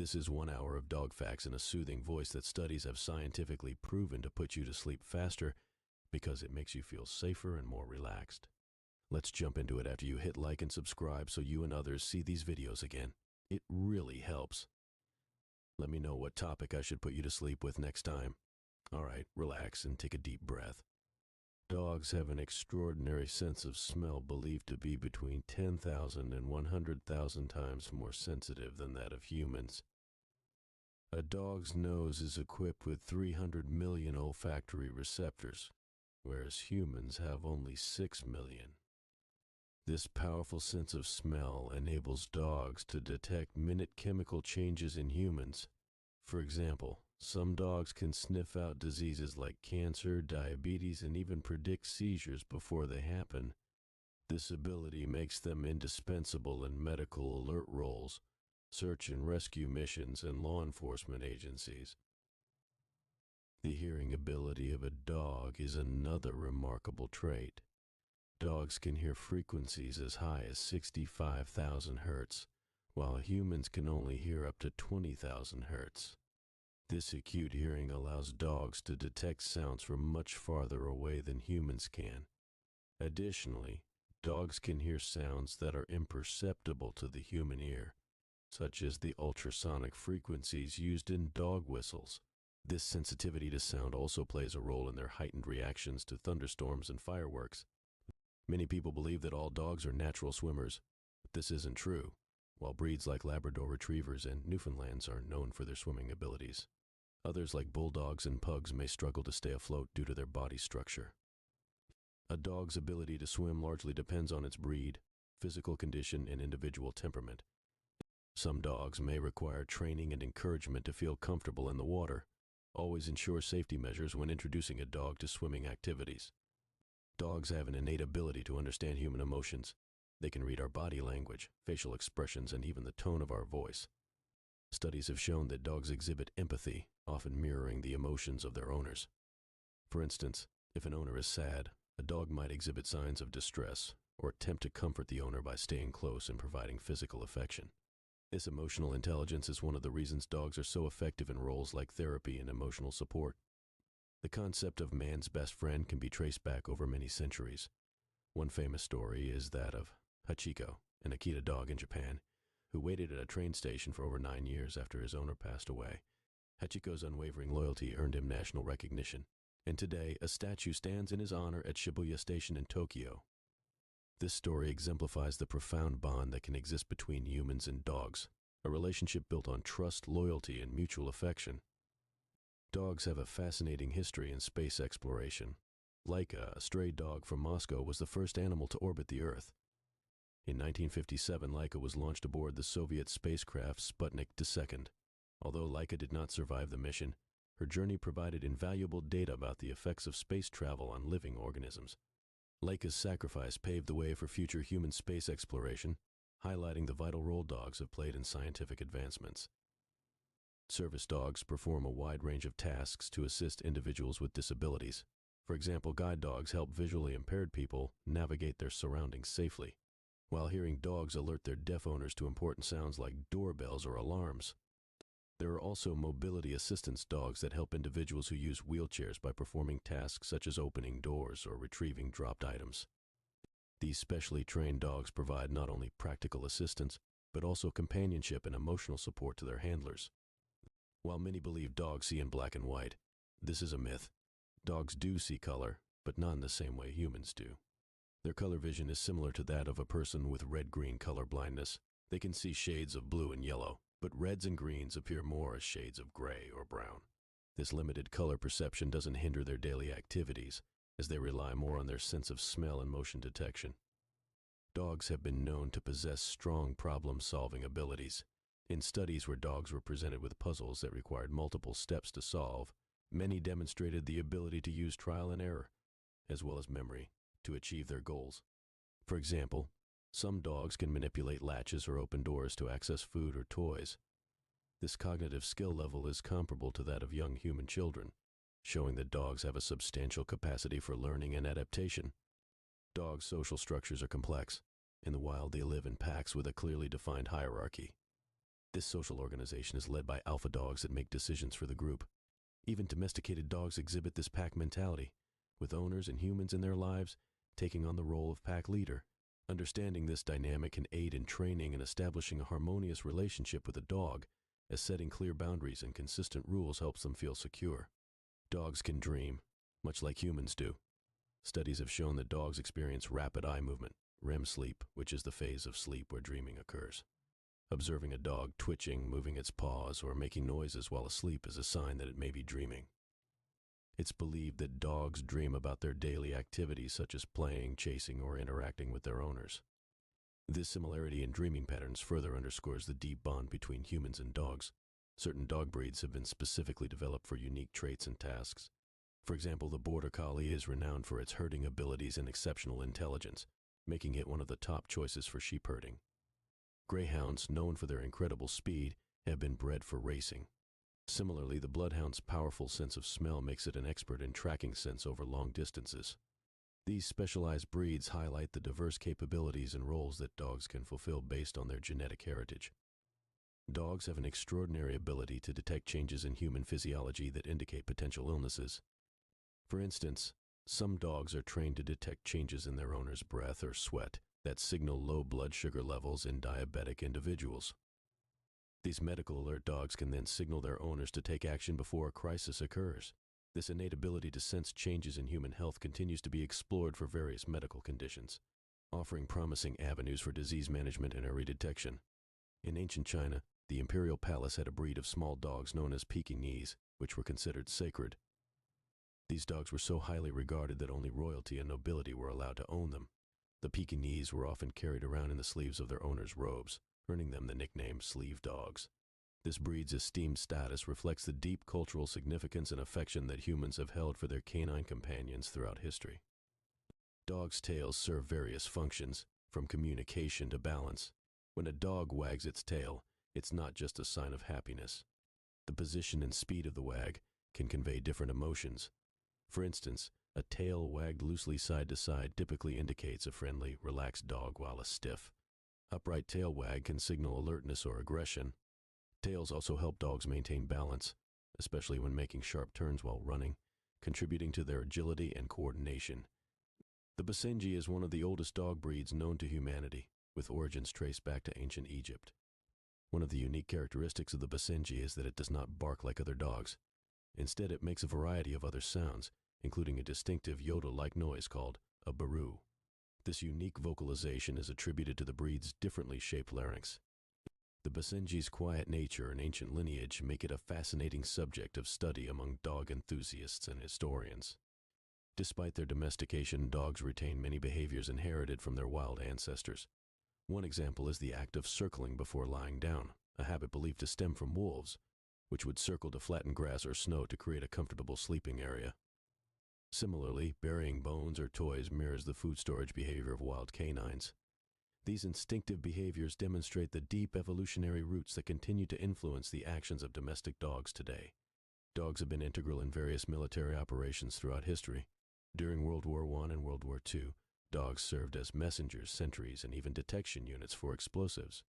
This is 1 hour of dog facts in a soothing voice that studies have scientifically proven to put you to sleep faster because it makes you feel safer and more relaxed. Let's jump into it after you hit like and subscribe so you and others see these videos again. It really helps. Let me know what topic I should put you to sleep with next time. All right, relax and take a deep breath. Dogs have an extraordinary sense of smell believed to be between 10,000 and 100,000 times more sensitive than that of humans. A dog's nose is equipped with 300 million olfactory receptors, whereas humans have only 6 million. This powerful sense of smell enables dogs to detect minute chemical changes in humans. For example, some dogs can sniff out diseases like cancer, diabetes, and even predict seizures before they happen. This ability makes them indispensable in medical alert roles, search and rescue missions, and law enforcement agencies. The hearing ability of a dog is another remarkable trait. Dogs can hear frequencies as high as 65,000 hertz, while humans can only hear up to 20,000 hertz. This acute hearing allows dogs to detect sounds from much farther away than humans can. Additionally, dogs can hear sounds that are imperceptible to the human ear, such as the ultrasonic frequencies used in dog whistles. This sensitivity to sound also plays a role in their heightened reactions to thunderstorms and fireworks. Many people believe that all dogs are natural swimmers, but this isn't true. While breeds like Labrador Retrievers and Newfoundlands are known for their swimming abilities, others like bulldogs and pugs may struggle to stay afloat due to their body structure. A dog's ability to swim largely depends on its breed, physical condition, and individual temperament. Some dogs may require training and encouragement to feel comfortable in the water. Always ensure safety measures when introducing a dog to swimming activities. Dogs have an innate ability to understand human emotions. They can read our body language, facial expressions, and even the tone of our voice. Studies have shown that dogs exhibit empathy, often mirroring the emotions of their owners. For instance, if an owner is sad, a dog might exhibit signs of distress or attempt to comfort the owner by staying close and providing physical affection. This emotional intelligence is one of the reasons dogs are so effective in roles like therapy and emotional support. The concept of man's best friend can be traced back over many centuries. One famous story is that of Hachiko, an Akita dog in Japan, who waited at a train station for over 9 years after his owner passed away. Hachiko's unwavering loyalty earned him national recognition, and today a statue stands in his honor at Shibuya Station in Tokyo. This story exemplifies the profound bond that can exist between humans and dogs, a relationship built on trust, loyalty, and mutual affection. Dogs have a fascinating history in space exploration. Laika, a stray dog from Moscow, was the first animal to orbit the Earth. In 1957, Laika was launched aboard the Soviet spacecraft Sputnik II. Although Laika did not survive the mission, her journey provided invaluable data about the effects of space travel on living organisms. Laika's sacrifice paved the way for future human space exploration, highlighting the vital role dogs have played in scientific advancements. Service dogs perform a wide range of tasks to assist individuals with disabilities. For example, guide dogs help visually impaired people navigate their surroundings safely, while hearing dogs alert their deaf owners to important sounds like doorbells or alarms. There are also mobility assistance dogs that help individuals who use wheelchairs by performing tasks such as opening doors or retrieving dropped items. These specially trained dogs provide not only practical assistance, but also companionship and emotional support to their handlers. While many believe dogs see in black and white, this is a myth. Dogs do see color, but not in the same way humans do. Their color vision is similar to that of a person with red-green color blindness. They can see shades of blue and yellow, but reds and greens appear more as shades of gray or brown. This limited color perception doesn't hinder their daily activities, as they rely more on their sense of smell and motion detection. Dogs have been known to possess strong problem-solving abilities. In studies where dogs were presented with puzzles that required multiple steps to solve, many demonstrated the ability to use trial and error, as well as memory, to achieve their goals. For example, some dogs can manipulate latches or open doors to access food or toys. This cognitive skill level is comparable to that of young human children, showing that dogs have a substantial capacity for learning and adaptation. Dogs' social structures are complex. In the wild, they live in packs with a clearly defined hierarchy. This social organization is led by alpha dogs that make decisions for the group. Even domesticated dogs exhibit this pack mentality, with owners and humans in their lives taking on the role of pack leader. Understanding this dynamic can aid in training and establishing a harmonious relationship with a dog, as setting clear boundaries and consistent rules helps them feel secure. Dogs can dream, much like humans do. Studies have shown that dogs experience rapid eye movement, REM sleep, which is the phase of sleep where dreaming occurs. Observing a dog twitching, moving its paws, or making noises while asleep is a sign that it may be dreaming. It's believed that dogs dream about their daily activities such as playing, chasing, or interacting with their owners. This similarity in dreaming patterns further underscores the deep bond between humans and dogs. Certain dog breeds have been specifically developed for unique traits and tasks. For example, the Border Collie is renowned for its herding abilities and exceptional intelligence, making it one of the top choices for sheep herding. Greyhounds, known for their incredible speed, have been bred for racing. Similarly, the Bloodhound's powerful sense of smell makes it an expert in tracking scents over long distances. These specialized breeds highlight the diverse capabilities and roles that dogs can fulfill based on their genetic heritage. Dogs have an extraordinary ability to detect changes in human physiology that indicate potential illnesses. For instance, some dogs are trained to detect changes in their owner's breath or sweat that signal low blood sugar levels in diabetic individuals. These medical alert dogs can then signal their owners to take action before a crisis occurs. This innate ability to sense changes in human health continues to be explored for various medical conditions, offering promising avenues for disease management and early detection. In ancient China, the imperial palace had a breed of small dogs known as Pekingese, which were considered sacred. These dogs were so highly regarded that only royalty and nobility were allowed to own them. The Pekingese were often carried around in the sleeves of their owners' robes, earning them the nickname sleeve dogs. This breed's esteemed status reflects the deep cultural significance and affection that humans have held for their canine companions throughout history. Dogs' tails serve various functions, from communication to balance. When a dog wags its tail, it's not just a sign of happiness. The position and speed of the wag can convey different emotions. For instance, a tail wagged loosely side to side typically indicates a friendly, relaxed dog, while a stiff, upright tail wag can signal alertness or aggression. Tails also help dogs maintain balance, especially when making sharp turns while running, contributing to their agility and coordination. The Basenji is one of the oldest dog breeds known to humanity, with origins traced back to ancient Egypt. One of the unique characteristics of the Basenji is that it does not bark like other dogs. Instead, it makes a variety of other sounds, including a distinctive yodel-like noise called a baru. This unique vocalization is attributed to the breed's differently shaped larynx. The Basenji's quiet nature and ancient lineage make it a fascinating subject of study among dog enthusiasts and historians. Despite their domestication, dogs retain many behaviors inherited from their wild ancestors. One example is the act of circling before lying down, a habit believed to stem from wolves, which would circle to flatten grass or snow to create a comfortable sleeping area. Similarly, burying bones or toys mirrors the food storage behavior of wild canines. These instinctive behaviors demonstrate the deep evolutionary roots that continue to influence the actions of domestic dogs today. Dogs have been integral in various military operations throughout history. During World War I and World War II, dogs served as messengers, sentries, and even detection units for explosives.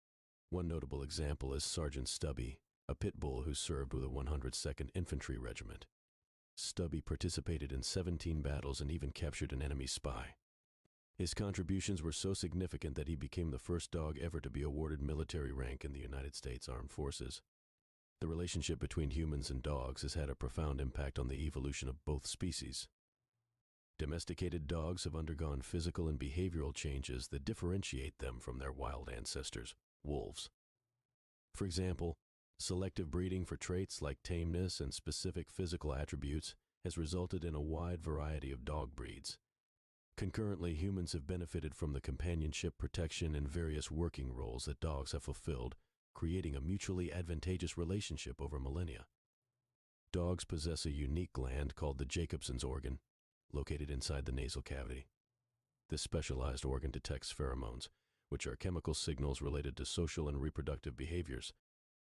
One notable example is Sergeant Stubby, a pit bull who served with the 102nd Infantry Regiment. Stubby participated in 17 battles and even captured an enemy spy. His contributions were so significant that he became the first dog ever to be awarded military rank in the United States Armed Forces. The relationship between humans and dogs has had a profound impact on the evolution of both species. Domesticated dogs have undergone physical and behavioral changes that differentiate them from their wild ancestors, wolves. For example, selective breeding for traits like tameness and specific physical attributes has resulted in a wide variety of dog breeds. Concurrently, humans have benefited from the companionship, protection, and various working roles that dogs have fulfilled, creating a mutually advantageous relationship over millennia. Dogs possess a unique gland called the Jacobson's organ, located inside the nasal cavity. This specialized organ detects pheromones, which are chemical signals related to social and reproductive behaviors.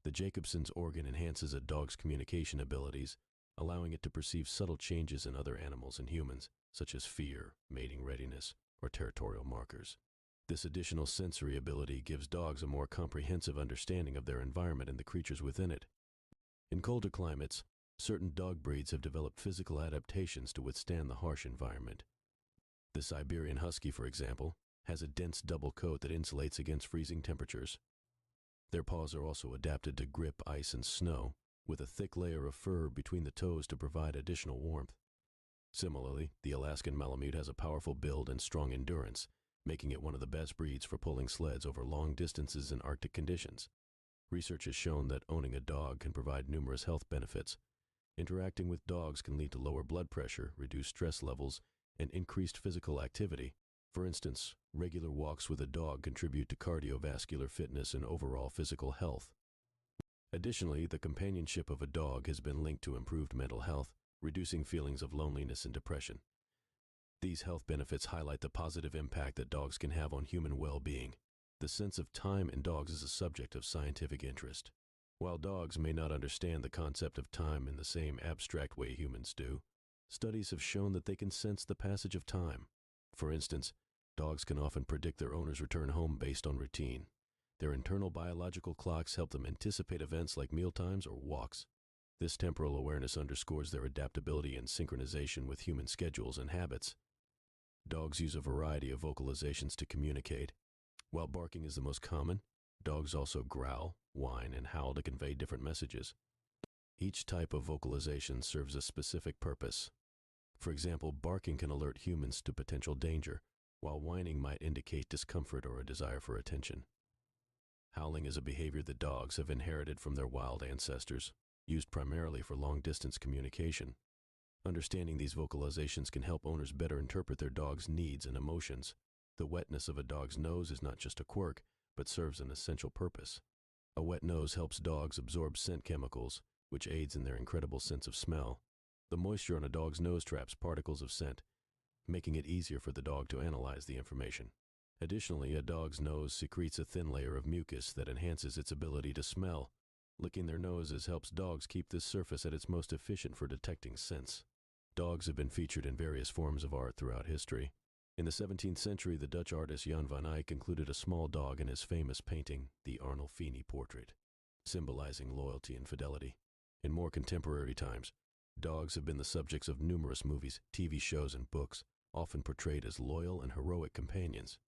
The Jacobson's organ enhances a dog's communication abilities, allowing it to perceive subtle changes in other animals and humans, such as fear, mating readiness, or territorial markers. This additional sensory ability gives dogs a more comprehensive understanding of their environment and the creatures within it. In colder climates, certain dog breeds have developed physical adaptations to withstand the harsh environment. The Siberian Husky, for example, has a dense double coat that insulates against freezing temperatures. Their paws are also adapted to grip ice and snow, with a thick layer of fur between the toes to provide additional warmth. Similarly, the Alaskan Malamute has a powerful build and strong endurance, making it one of the best breeds for pulling sleds over long distances in Arctic conditions. Research has shown that owning a dog can provide numerous health benefits. Interacting with dogs can lead to lower blood pressure, reduced stress levels, and increased physical activity. For instance, regular walks with a dog contribute to cardiovascular fitness and overall physical health. Additionally, the companionship of a dog has been linked to improved mental health, reducing feelings of loneliness and depression. These health benefits highlight the positive impact that dogs can have on human well-being. The sense of time in dogs is a subject of scientific interest. While dogs may not understand the concept of time in the same abstract way humans do, studies have shown that they can sense the passage of time. For instance, dogs can often predict their owner's return home based on routine. Their internal biological clocks help them anticipate events like mealtimes or walks. This temporal awareness underscores their adaptability and synchronization with human schedules and habits. Dogs use a variety of vocalizations to communicate. While barking is the most common, dogs also growl, whine, and howl to convey different messages. Each type of vocalization serves a specific purpose. For example, barking can alert humans to potential danger, while whining might indicate discomfort or a desire for attention. Howling is a behavior that dogs have inherited from their wild ancestors, used primarily for long-distance communication. Understanding these vocalizations can help owners better interpret their dog's needs and emotions. The wetness of a dog's nose is not just a quirk, but serves an essential purpose. A wet nose helps dogs absorb scent chemicals, which aids in their incredible sense of smell. The moisture on a dog's nose traps particles of scent, making it easier for the dog to analyze the information. Additionally, a dog's nose secretes a thin layer of mucus that enhances its ability to smell. Licking their noses helps dogs keep this surface at its most efficient for detecting scents. Dogs have been featured in various forms of art throughout history. In the 17th century, the Dutch artist Jan van Eyck included a small dog in his famous painting, the Arnolfini portrait, symbolizing loyalty and fidelity. In more contemporary times, dogs have been the subjects of numerous movies, TV shows, and books, often portrayed as loyal and heroic companions.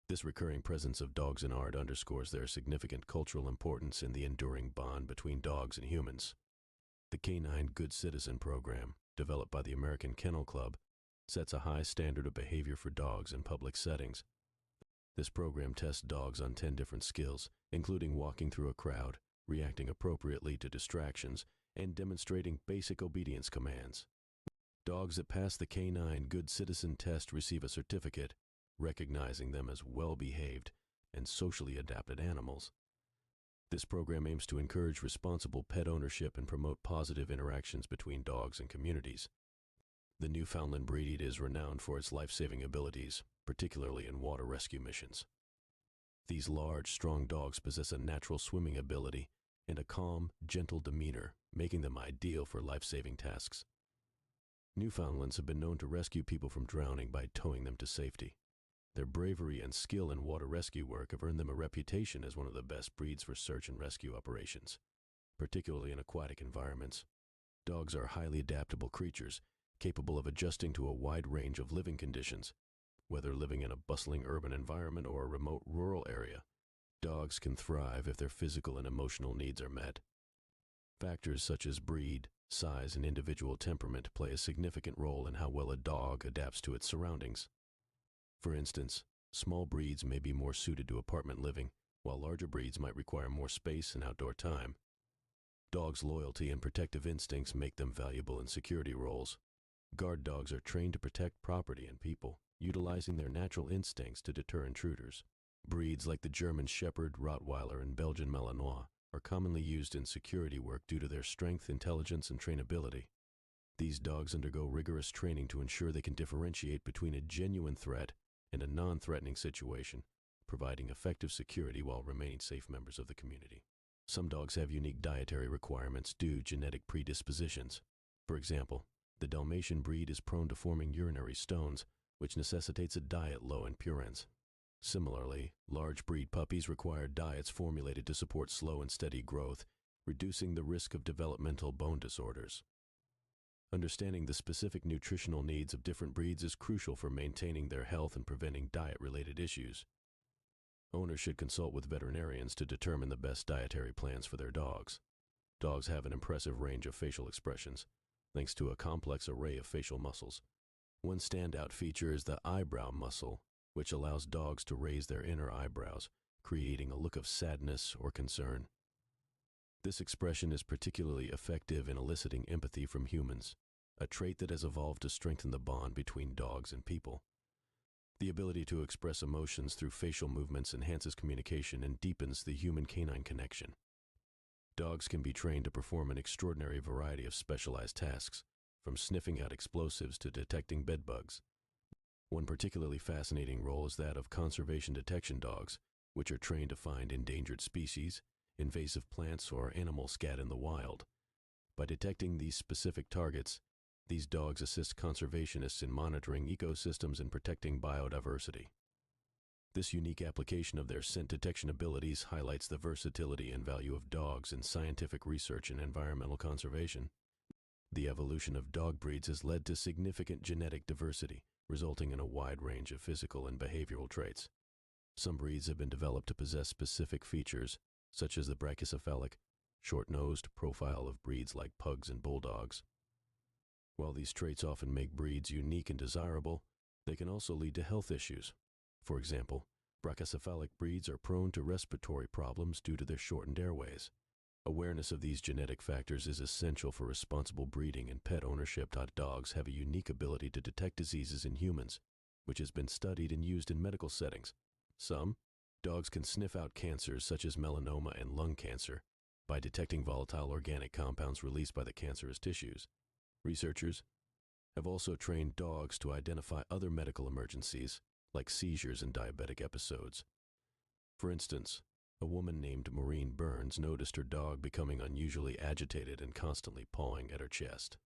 This recurring presence of dogs in art underscores their significant cultural importance in the enduring bond between dogs and humans. The Canine Good Citizen program, developed by the American Kennel Club, sets a high standard of behavior for dogs in public settings. This program tests dogs on 10 different skills, including walking through a crowd, reacting appropriately to distractions, and demonstrating basic obedience commands. Dogs that pass the Canine Good Citizen test receive a certificate, recognizing them as well-behaved and socially adapted animals. This program aims to encourage responsible pet ownership and promote positive interactions between dogs and communities. The Newfoundland breed is renowned for its life-saving abilities, particularly in water rescue missions. These large, strong dogs possess a natural swimming ability and a calm, gentle demeanor, making them ideal for life-saving tasks. Newfoundlands have been known to rescue people from drowning by towing them to safety. Their bravery and skill in water rescue work have earned them a reputation as one of the best breeds for search and rescue operations, particularly in aquatic environments. Dogs are highly adaptable creatures, capable of adjusting to a wide range of living conditions. Whether living in a bustling urban environment or a remote rural area, dogs can thrive if their physical and emotional needs are met. Factors such as breed, size, and individual temperament play a significant role in how well a dog adapts to its surroundings. For instance, small breeds may be more suited to apartment living, while larger breeds might require more space and outdoor time. Dogs' loyalty and protective instincts make them valuable in security roles. Guard dogs are trained to protect property and people, utilizing their natural instincts to deter intruders. Breeds like the German Shepherd, Rottweiler, and Belgian Malinois are commonly used in security work due to their strength, intelligence, and trainability. These dogs undergo rigorous training to ensure they can differentiate between a genuine threat and a non-threatening situation, providing effective security while remaining safe members of the community. Some dogs have unique dietary requirements due to genetic predispositions. For example, the Dalmatian breed is prone to forming urinary stones, which necessitates a diet low in purines. Similarly, large breed puppies require diets formulated to support slow and steady growth, reducing the risk of developmental bone disorders. Understanding the specific nutritional needs of different breeds is crucial for maintaining their health and preventing diet-related issues. Owners should consult with veterinarians to determine the best dietary plans for their dogs. Dogs have an impressive range of facial expressions, thanks to a complex array of facial muscles. One standout feature is the eyebrow muscle, which allows dogs to raise their inner eyebrows, creating a look of sadness or concern. This expression is particularly effective in eliciting empathy from humans, a trait that has evolved to strengthen the bond between dogs and people. The ability to express emotions through facial movements enhances communication and deepens the human-canine connection. Dogs can be trained to perform an extraordinary variety of specialized tasks, from sniffing out explosives to detecting bedbugs. One particularly fascinating role is that of conservation detection dogs, which are trained to find endangered species, invasive plants, or animals scattered in the wild. By detecting these specific targets, these dogs assist conservationists in monitoring ecosystems and protecting biodiversity. This unique application of their scent detection abilities highlights the versatility and value of dogs in scientific research and environmental conservation. The evolution of dog breeds has led to significant genetic diversity, resulting in a wide range of physical and behavioral traits. Some breeds have been developed to possess specific features, such as the brachycephalic, short-nosed profile of breeds like pugs and bulldogs. While these traits often make breeds unique and desirable, they can also lead to health issues. For example, brachycephalic breeds are prone to respiratory problems due to their shortened airways. Awareness of these genetic factors is essential for responsible breeding and pet ownership. Dogs have a unique ability to detect diseases in humans, which has been studied and used in medical settings. Some dogs can sniff out cancers such as melanoma and lung cancer by detecting volatile organic compounds released by the cancerous tissues. Researchers have also trained dogs to identify other medical emergencies, like seizures and diabetic episodes. For instance, a woman named Maureen Burns noticed her dog becoming unusually agitated and constantly pawing at her chest.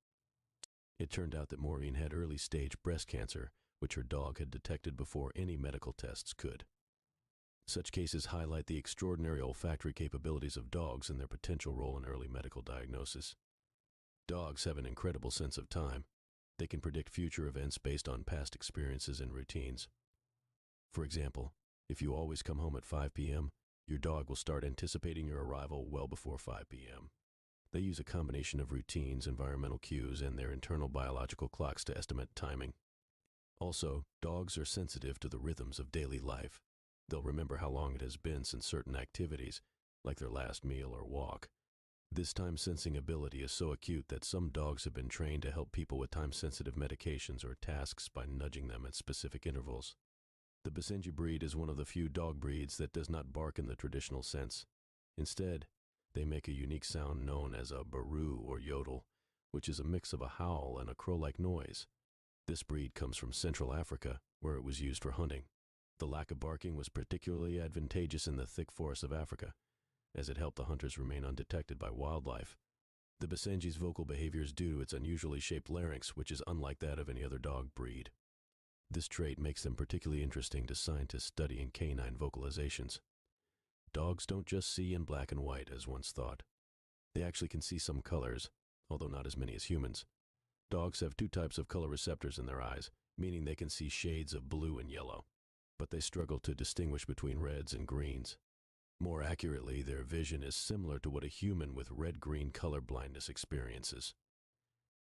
It turned out that Maureen had early-stage breast cancer, which her dog had detected before any medical tests could. Such cases highlight the extraordinary olfactory capabilities of dogs and their potential role in early medical diagnosis. Dogs have an incredible sense of time. They can predict future events based on past experiences and routines. For example, if you always come home at 5 p.m., your dog will start anticipating your arrival well before 5 p.m. They use a combination of routines, environmental cues, and their internal biological clocks to estimate timing. Also, dogs are sensitive to the rhythms of daily life. They'll remember how long it has been since certain activities, like their last meal or walk. This time-sensing ability is so acute that some dogs have been trained to help people with time-sensitive medications or tasks by nudging them at specific intervals. The Basenji breed is one of the few dog breeds that does not bark in the traditional sense. Instead, they make a unique sound known as a baroo or yodel, which is a mix of a howl and a crow-like noise. This breed comes from Central Africa, where it was used for hunting. The lack of barking was particularly advantageous in the thick forests of Africa, as it helped the hunters remain undetected by wildlife. The Basenji's vocal behavior is due to its unusually shaped larynx, which is unlike that of any other dog breed. This trait makes them particularly interesting to scientists studying canine vocalizations. Dogs don't just see in black and white, as once thought. They actually can see some colors, although not as many as humans. Dogs have two types of color receptors in their eyes, meaning they can see shades of blue and yellow, but they struggle to distinguish between reds and greens. More accurately, their vision is similar to what a human with red-green color blindness experiences.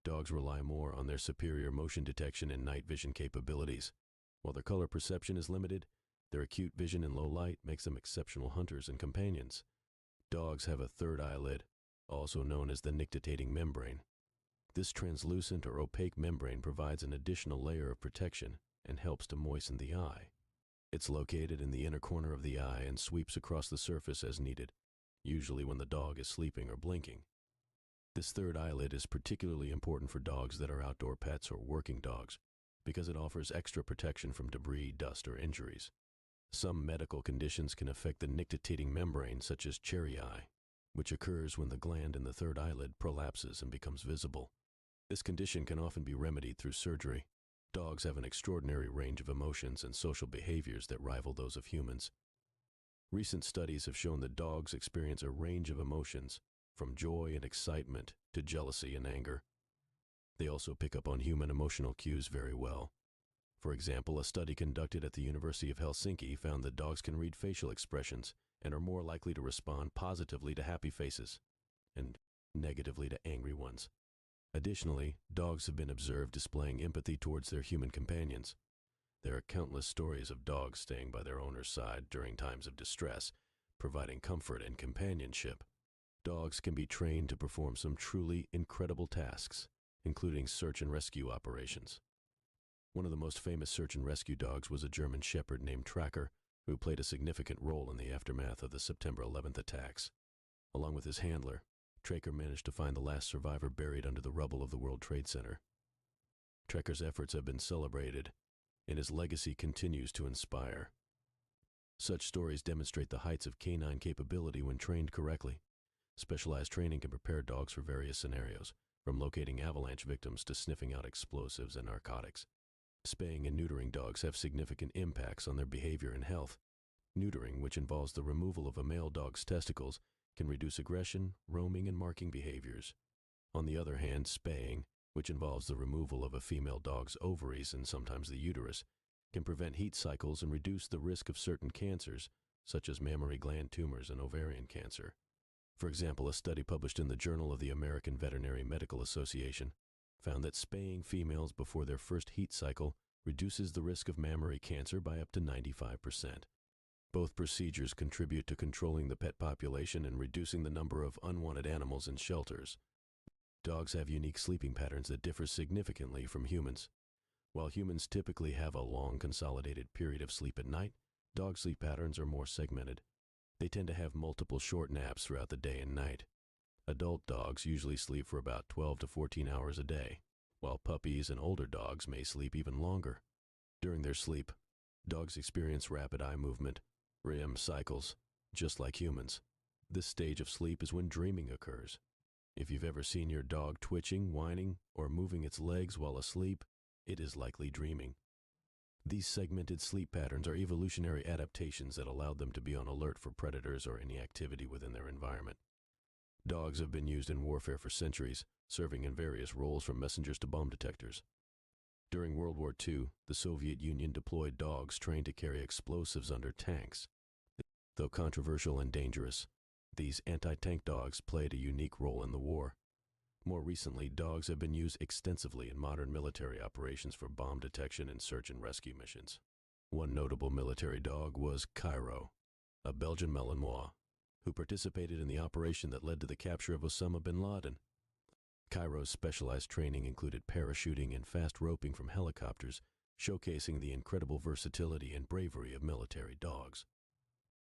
Dogs rely more on their superior motion detection and night vision capabilities. While their color perception is limited, their acute vision in low light makes them exceptional hunters and companions. Dogs have a third eyelid, also known as the nictitating membrane. This translucent or opaque membrane provides an additional layer of protection and helps to moisten the eye. It's located in the inner corner of the eye and sweeps across the surface as needed, usually when the dog is sleeping or blinking. This third eyelid is particularly important for dogs that are outdoor pets or working dogs, because it offers extra protection from debris, dust, or injuries. Some medical conditions can affect the nictitating membrane, such as cherry eye, which occurs when the gland in the third eyelid prolapses and becomes visible. This condition can often be remedied through surgery. Dogs have an extraordinary range of emotions and social behaviors that rival those of humans. Recent studies have shown that dogs experience a range of emotions, from joy and excitement to jealousy and anger. They also pick up on human emotional cues very well. For example, a study conducted at the University of Helsinki found that dogs can read facial expressions and are more likely to respond positively to happy faces and negatively to angry ones. Additionally, dogs have been observed displaying empathy towards their human companions. There are countless stories of dogs staying by their owner's side during times of distress, providing comfort and companionship. Dogs can be trained to perform some truly incredible tasks, including search and rescue operations. One of the most famous search and rescue dogs was a German Shepherd named Tracker, who played a significant role in the aftermath of the September 11th attacks. Along with his handler, Tracker managed to find the last survivor buried under the rubble of the World Trade Center. Tracker's efforts have been celebrated, and his legacy continues to inspire. Such stories demonstrate the heights of canine capability when trained correctly. Specialized training can prepare dogs for various scenarios, from locating avalanche victims to sniffing out explosives and narcotics. Spaying and neutering dogs have significant impacts on their behavior and health. Neutering, which involves the removal of a male dog's testicles, can reduce aggression, roaming, and marking behaviors. On the other hand, spaying, which involves the removal of a female dog's ovaries and sometimes the uterus, can prevent heat cycles and reduce the risk of certain cancers, such as mammary gland tumors and ovarian cancer. For example, a study published in the Journal of the American Veterinary Medical Association found that spaying females before their first heat cycle reduces the risk of mammary cancer by up to 95%. Both procedures contribute to controlling the pet population and reducing the number of unwanted animals in shelters. Dogs have unique sleeping patterns that differ significantly from humans. While humans typically have a long consolidated period of sleep at night, dog sleep patterns are more segmented. They tend to have multiple short naps throughout the day and night. Adult dogs usually sleep for about 12 to 14 hours a day, while puppies and older dogs may sleep even longer. During their sleep, dogs experience rapid eye movement, REM cycles, just like humans. This stage of sleep is when dreaming occurs. If you've ever seen your dog twitching, whining, or moving its legs while asleep, it is likely dreaming. These segmented sleep patterns are evolutionary adaptations that allowed them to be on alert for predators or any activity within their environment. Dogs have been used in warfare for centuries, serving in various roles from messengers to bomb detectors. During World War II, the Soviet Union deployed dogs trained to carry explosives under tanks. Though controversial and dangerous, these anti-tank dogs played a unique role in the war. More recently, dogs have been used extensively in modern military operations for bomb detection and search and rescue missions. One notable military dog was Cairo, a Belgian Malinois, who participated in the operation that led to the capture of Osama bin Laden. Cairo's specialized training included parachuting and fast roping from helicopters, showcasing the incredible versatility and bravery of military dogs.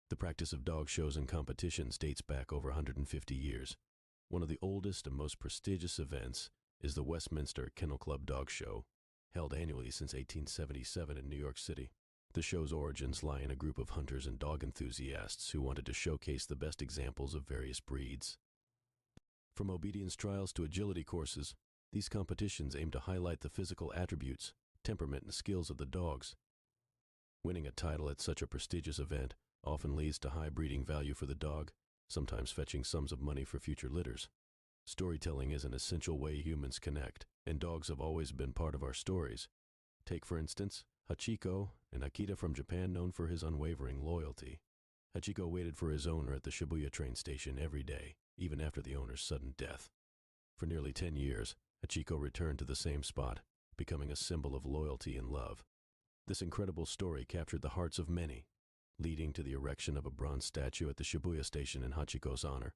The practice of dog shows and competitions dates back over 150 years. One of the oldest and most prestigious events is the Westminster Kennel Club Dog Show, held annually since 1877 in New York City. The show's origins lie in a group of hunters and dog enthusiasts who wanted to showcase the best examples of various breeds. From obedience trials to agility courses, these competitions aim to highlight the physical attributes, temperament, and skills of the dogs. Winning a title at such a prestigious event often leads to high breeding value for the dog, sometimes fetching sums of money for future litters. Storytelling is an essential way humans connect, and dogs have always been part of our stories. Take, for instance, Hachiko, an Akita from Japan known for his unwavering loyalty. Hachiko waited for his owner at the Shibuya train station every day, even after the owner's sudden death. For nearly 10 years, Hachiko returned to the same spot, becoming a symbol of loyalty and love. This incredible story captured the hearts of many, leading to the erection of a bronze statue at the Shibuya station in Hachiko's honor.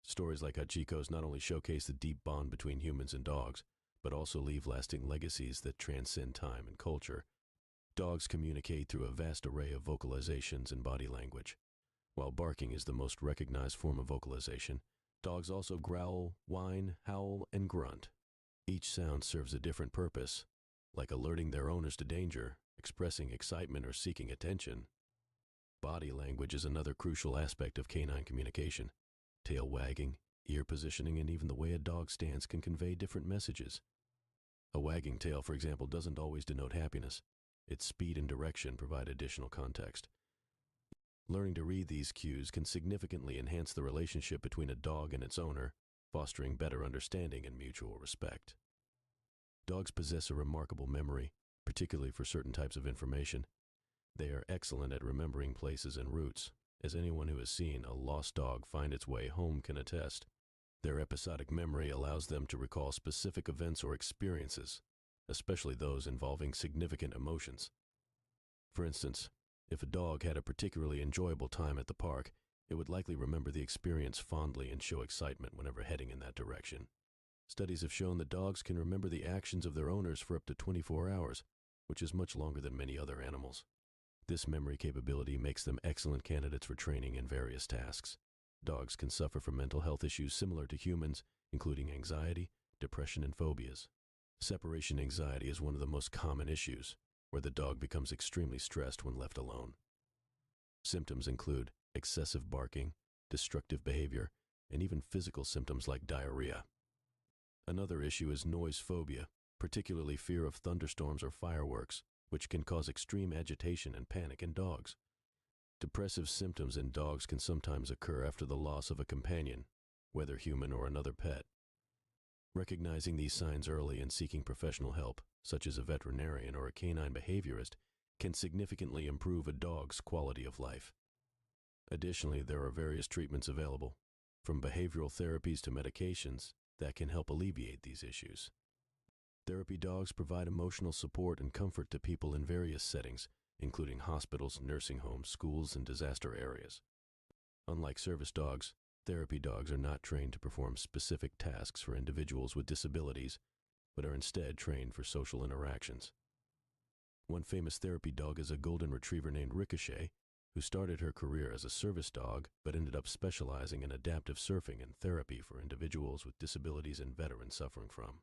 Stories like Hachiko's not only showcase the deep bond between humans and dogs, but also leave lasting legacies that transcend time and culture. Dogs communicate through a vast array of vocalizations and body language. While barking is the most recognized form of vocalization, dogs also growl, whine, howl, and grunt. Each sound serves a different purpose, like alerting their owners to danger, expressing excitement, or seeking attention. Body language is another crucial aspect of canine communication. Tail wagging, ear positioning, and even the way a dog stands can convey different messages. A wagging tail, for example, doesn't always denote happiness. Its speed and direction provide additional context. Learning to read these cues can significantly enhance the relationship between a dog and its owner, fostering better understanding and mutual respect. Dogs possess a remarkable memory, particularly for certain types of information. They are excellent at remembering places and routes, as anyone who has seen a lost dog find its way home can attest. Their episodic memory allows them to recall specific events or experiences, especially those involving significant emotions. For instance, if a dog had a particularly enjoyable time at the park, it would likely remember the experience fondly and show excitement whenever heading in that direction. Studies have shown that dogs can remember the actions of their owners for up to 24 hours, which is much longer than many other animals. This memory capability makes them excellent candidates for training in various tasks. Dogs can suffer from mental health issues similar to humans, including anxiety, depression, and phobias. Separation anxiety is one of the most common issues, where the dog becomes extremely stressed when left alone. Symptoms include excessive barking, destructive behavior, and even physical symptoms like diarrhea. Another issue is noise phobia, particularly fear of thunderstorms or fireworks, which can cause extreme agitation and panic in dogs. Depressive symptoms in dogs can sometimes occur after the loss of a companion, whether human or another pet. Recognizing these signs early and seeking professional help, such as a veterinarian or a canine behaviorist, can significantly improve a dog's quality of life. Additionally, there are various treatments available, from behavioral therapies to medications, that can help alleviate these issues. Therapy dogs provide emotional support and comfort to people in various settings, including hospitals, nursing homes, schools, and disaster areas. Unlike service dogs, therapy dogs are not trained to perform specific tasks for individuals with disabilities, but are instead trained for social interactions. One famous therapy dog is a golden retriever named Ricochet, who started her career as a service dog but ended up specializing in adaptive surfing and therapy for individuals with disabilities and veterans suffering from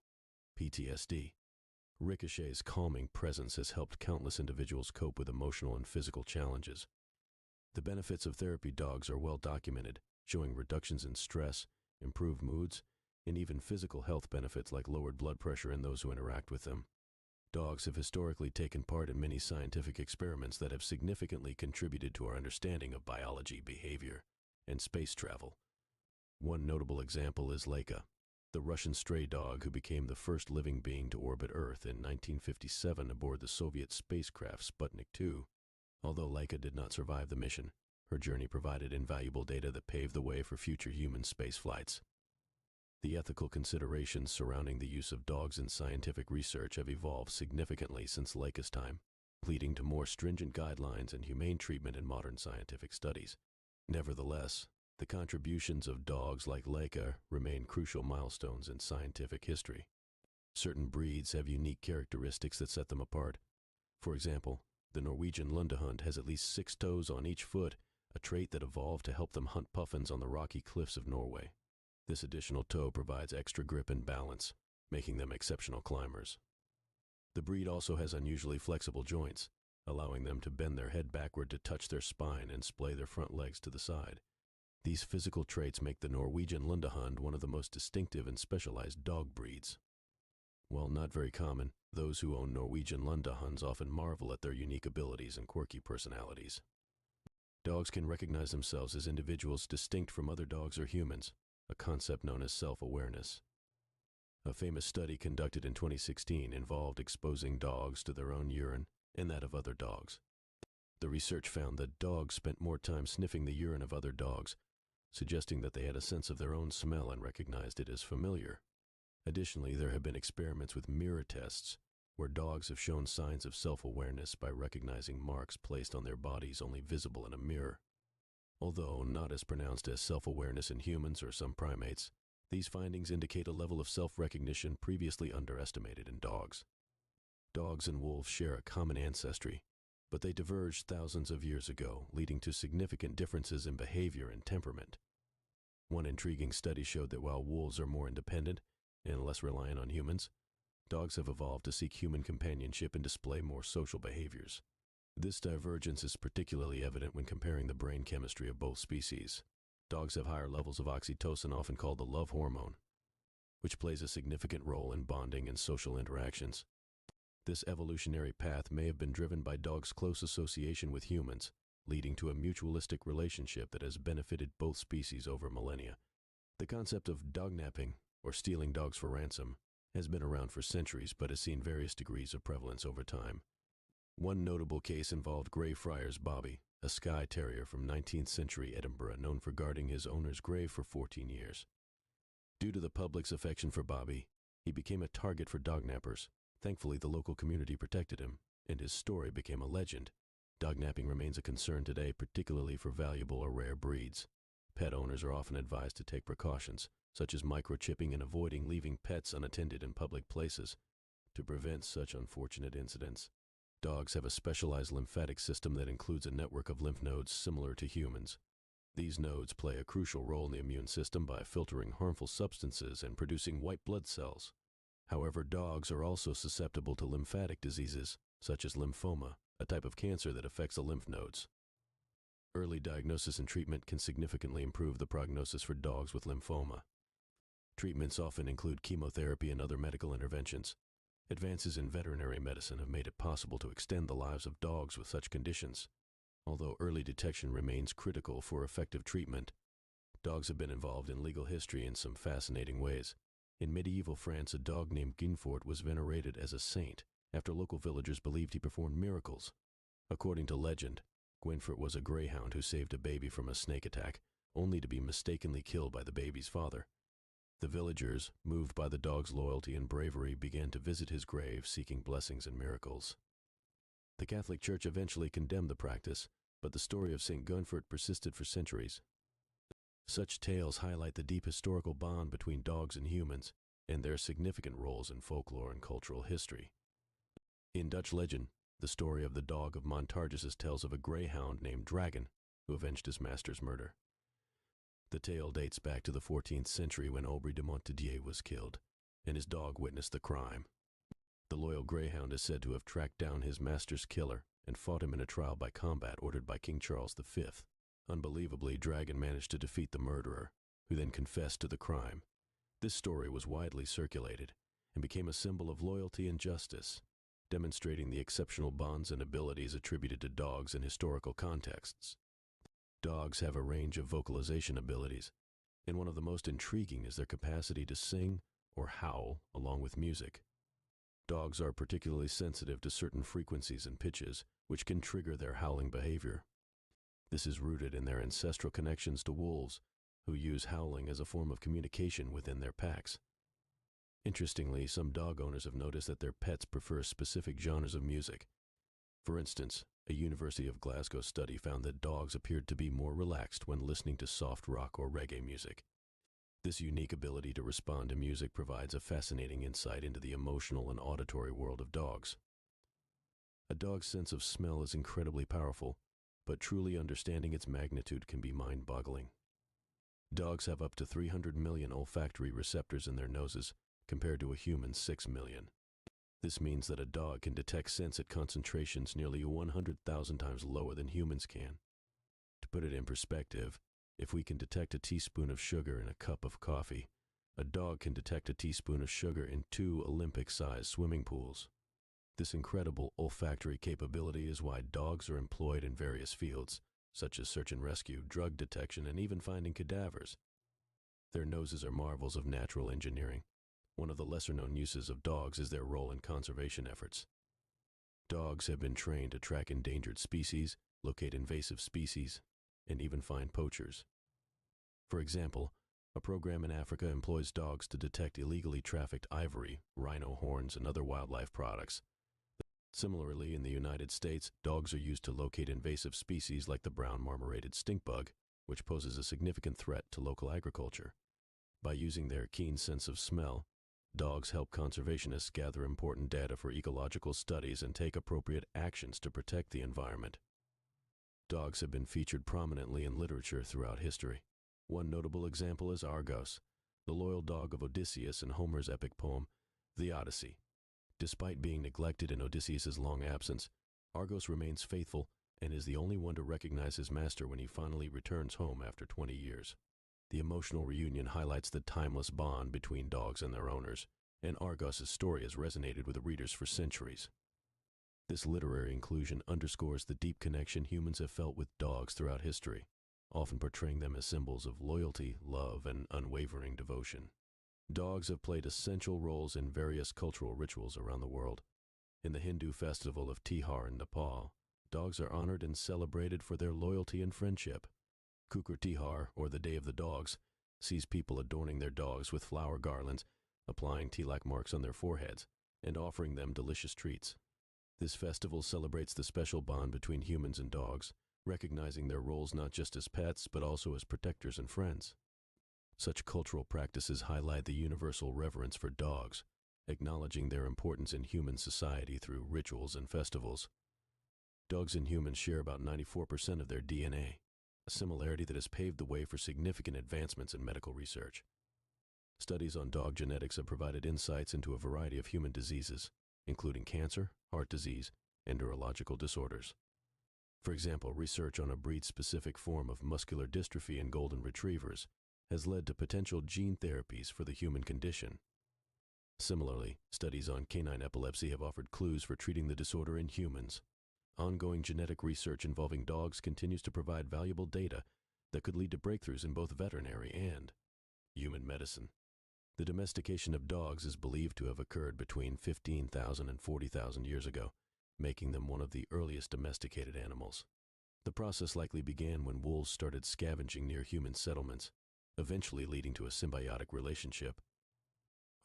PTSD. Ricochet's calming presence has helped countless individuals cope with emotional and physical challenges. The benefits of therapy dogs are well documented, showing reductions in stress, improved moods, and even physical health benefits like lowered blood pressure in those who interact with them. Dogs have historically taken part in many scientific experiments that have significantly contributed to our understanding of biology, behavior, and space travel. One notable example is Laika, the Russian stray dog who became the first living being to orbit Earth in 1957 aboard the Soviet spacecraft Sputnik 2. Although Laika did not survive the mission, her journey provided invaluable data that paved the way for future human space flights. The ethical considerations surrounding the use of dogs in scientific research have evolved significantly since Laika's time, leading to more stringent guidelines and humane treatment in modern scientific studies. Nevertheless, the contributions of dogs like Laika remain crucial milestones in scientific history. Certain breeds have unique characteristics that set them apart. For example, the Norwegian Lundehund has at least 6 toes on each foot, a trait that evolved to help them hunt puffins on the rocky cliffs of Norway. This additional toe provides extra grip and balance, making them exceptional climbers. The breed also has unusually flexible joints, allowing them to bend their head backward to touch their spine and splay their front legs to the side. These physical traits make the Norwegian Lundehund one of the most distinctive and specialized dog breeds. While not very common, those who own Norwegian Lundehunds often marvel at their unique abilities and quirky personalities. Dogs can recognize themselves as individuals distinct from other dogs or humans, a concept known as self-awareness. A famous study conducted in 2016 involved exposing dogs to their own urine and that of other dogs. The research found that dogs spent more time sniffing the urine of other dogs, suggesting that they had a sense of their own smell and recognized it as familiar. Additionally, there have been experiments with mirror tests, where dogs have shown signs of self-awareness by recognizing marks placed on their bodies only visible in a mirror. Although not as pronounced as self-awareness in humans or some primates, these findings indicate a level of self-recognition previously underestimated in dogs. Dogs and wolves share a common ancestry, but they diverged thousands of years ago, leading to significant differences in behavior and temperament. One intriguing study showed that while wolves are more independent and less reliant on humans, dogs have evolved to seek human companionship and display more social behaviors. This divergence is particularly evident when comparing the brain chemistry of both species. Dogs have higher levels of oxytocin, often called the love hormone, which plays a significant role in bonding and social interactions. This evolutionary path may have been driven by dogs' close association with humans, leading to a mutualistic relationship that has benefited both species over millennia. The concept of dognapping, or stealing dogs for ransom, has been around for centuries but has seen various degrees of prevalence over time. One notable case involved Greyfriars Bobby, a Skye Terrier from 19th century Edinburgh known for guarding his owner's grave for 14 years. Due to the public's affection for Bobby, he became a target for dognappers. Thankfully, the local community protected him, and his story became a legend. Dognapping remains a concern today, particularly for valuable or rare breeds. Pet owners are often advised to take precautions, such as microchipping and avoiding leaving pets unattended in public places, to prevent such unfortunate incidents. Dogs have a specialized lymphatic system that includes a network of lymph nodes similar to humans. These nodes play a crucial role in the immune system by filtering harmful substances and producing white blood cells. However, dogs are also susceptible to lymphatic diseases, such as lymphoma, a type of cancer that affects the lymph nodes. Early diagnosis and treatment can significantly improve the prognosis for dogs with lymphoma. Treatments often include chemotherapy and other medical interventions. Advances in veterinary medicine have made it possible to extend the lives of dogs with such conditions. Although early detection remains critical for effective treatment, dogs have been involved in legal history in some fascinating ways. In medieval France, a dog named Guinefort was venerated as a saint after local villagers believed he performed miracles. According to legend, Guinefort was a greyhound who saved a baby from a snake attack, only to be mistakenly killed by the baby's father. The villagers, moved by the dog's loyalty and bravery, began to visit his grave seeking blessings and miracles. The Catholic Church eventually condemned the practice, but the story of St. Guinefort persisted for centuries. Such tales highlight the deep historical bond between dogs and humans and their significant roles in folklore and cultural history. In Dutch legend, the story of the dog of Montargis tells of a greyhound named Dragon who avenged his master's murder. The tale dates back to the 14th century when Aubry de Montdidier was killed, and his dog witnessed the crime. The loyal greyhound is said to have tracked down his master's killer and fought him in a trial by combat ordered by King Charles V. Unbelievably, Dragon managed to defeat the murderer, who then confessed to the crime. This story was widely circulated and became a symbol of loyalty and justice, demonstrating the exceptional bonds and abilities attributed to dogs in historical contexts. Dogs have a range of vocalization abilities, and one of the most intriguing is their capacity to sing or howl along with music. Dogs are particularly sensitive to certain frequencies and pitches, which can trigger their howling behavior. This is rooted in their ancestral connections to wolves, who use howling as a form of communication within their packs. Interestingly, some dog owners have noticed that their pets prefer specific genres of music. For instance, a University of Glasgow study found that dogs appeared to be more relaxed when listening to soft rock or reggae music. This unique ability to respond to music provides a fascinating insight into the emotional and auditory world of dogs. A dog's sense of smell is incredibly powerful, but truly understanding its magnitude can be mind-boggling. Dogs have up to 300 million olfactory receptors in their noses, compared to a human's 6 million. This means that a dog can detect scents at concentrations nearly 100,000 times lower than humans can. To put it in perspective, if we can detect a teaspoon of sugar in a cup of coffee, a dog can detect a teaspoon of sugar in 2 Olympic-sized swimming pools. This incredible olfactory capability is why dogs are employed in various fields, such as search and rescue, drug detection, and even finding cadavers. Their noses are marvels of natural engineering. One of the lesser-known uses of dogs is their role in conservation efforts. Dogs have been trained to track endangered species, locate invasive species, and even find poachers. For example, a program in Africa employs dogs to detect illegally trafficked ivory, rhino horns, and other wildlife products. Similarly, in the United States, dogs are used to locate invasive species like the brown marmorated stink bug, which poses a significant threat to local agriculture. By using their keen sense of smell, dogs help conservationists gather important data for ecological studies and take appropriate actions to protect the environment. Dogs have been featured prominently in literature throughout history. One notable example is Argos, the loyal dog of Odysseus in Homer's epic poem, The Odyssey. Despite being neglected in Odysseus's long absence, Argos remains faithful and is the only one to recognize his master when he finally returns home after 20 years. The emotional reunion highlights the timeless bond between dogs and their owners, and Argos's story has resonated with readers for centuries. This literary inclusion underscores the deep connection humans have felt with dogs throughout history, often portraying them as symbols of loyalty, love, and unwavering devotion. Dogs have played essential roles in various cultural rituals around the world. In the Hindu festival of Tihar in Nepal, dogs are honored and celebrated for their loyalty and friendship. Kukur Tihar, or the Day of the Dogs, sees people adorning their dogs with flower garlands, applying tilak marks on their foreheads, and offering them delicious treats. This festival celebrates the special bond between humans and dogs, recognizing their roles not just as pets but also as protectors and friends. Such cultural practices highlight the universal reverence for dogs, acknowledging their importance in human society through rituals and festivals. Dogs and humans share about 94% of their DNA, a similarity that has paved the way for significant advancements in medical research. Studies on dog genetics have provided insights into a variety of human diseases, including cancer, heart disease, and neurological disorders. For example, research on a breed-specific form of muscular dystrophy in golden retrievers has led to potential gene therapies for the human condition. Similarly, studies on canine epilepsy have offered clues for treating the disorder in humans. Ongoing genetic research involving dogs continues to provide valuable data that could lead to breakthroughs in both veterinary and human medicine. The domestication of dogs is believed to have occurred between 15,000 and 40,000 years ago, making them one of the earliest domesticated animals. The process likely began when wolves started scavenging near human settlements, eventually leading to a symbiotic relationship.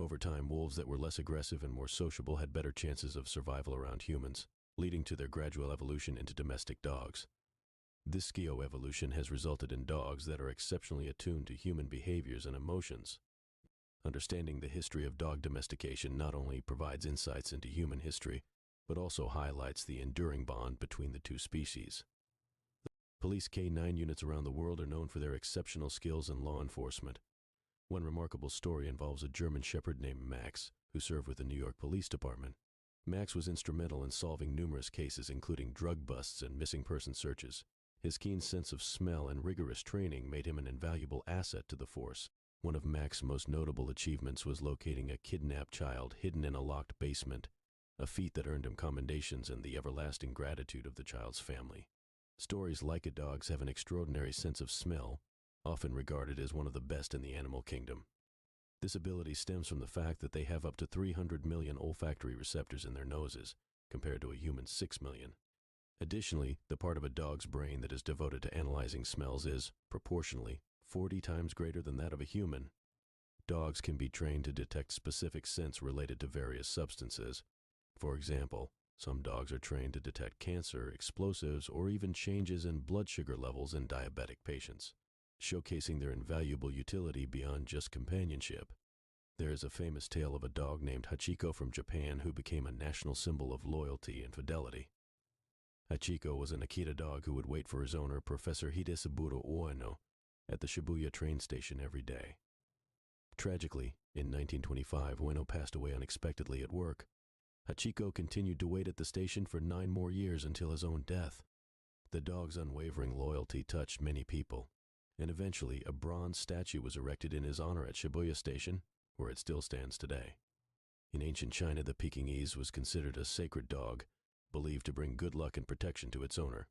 Over time, wolves that were less aggressive and more sociable had better chances of survival around humans, leading to their gradual evolution into domestic dogs. This skioevolution has resulted in dogs that are exceptionally attuned to human behaviors and emotions. Understanding the history of dog domestication not only provides insights into human history, but also highlights the enduring bond between the two species. Police K9 units around the world are known for their exceptional skills in law enforcement. One remarkable story involves a German Shepherd named Max, who served with the New York Police Department. Max was instrumental in solving numerous cases, including drug busts and missing person searches. His keen sense of smell and rigorous training made him an invaluable asset to the force. One of Max's most notable achievements was locating a kidnapped child hidden in a locked basement, a feat that earned him commendations and the everlasting gratitude of the child's family. Stories like a dog's have an extraordinary sense of smell, often regarded as one of the best in the animal kingdom. This ability stems from the fact that they have up to 300 million olfactory receptors in their noses, compared to a human's 6 million. Additionally, the part of a dog's brain that is devoted to analyzing smells is, proportionally, 40 times greater than that of a human. Dogs can be trained to detect specific scents related to various substances. For example, some dogs are trained to detect cancer, explosives, or even changes in blood sugar levels in diabetic patients, showcasing their invaluable utility beyond just companionship. There is a famous tale of a dog named Hachiko from Japan who became a national symbol of loyalty and fidelity. Hachiko was an Akita dog who would wait for his owner, Professor Hidesaburo Ueno, at the Shibuya train station every day. Tragically, in 1925, Ueno passed away unexpectedly at work. Hachiko continued to wait at the station for 9 more years until his own death. The dog's unwavering loyalty touched many people, and eventually a bronze statue was erected in his honor at Shibuya Station, where it still stands today. In ancient China, the Pekingese was considered a sacred dog, believed to bring good luck and protection to its owner.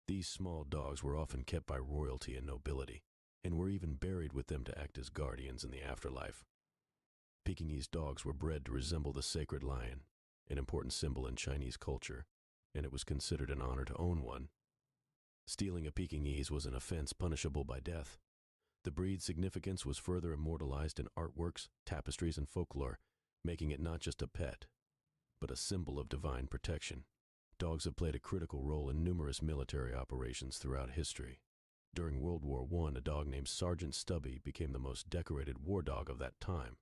These small dogs were often kept by royalty and nobility, and were even buried with them to act as guardians in the afterlife. Pekingese dogs were bred to resemble the sacred lion, an important symbol in Chinese culture, and it was considered an honor to own one. Stealing a Pekingese was an offense punishable by death. The breed's significance was further immortalized in artworks, tapestries, and folklore, making it not just a pet, but a symbol of divine protection. Dogs have played a critical role in numerous military operations throughout history. During World War I, a dog named Sergeant Stubby became the most decorated war dog of that time.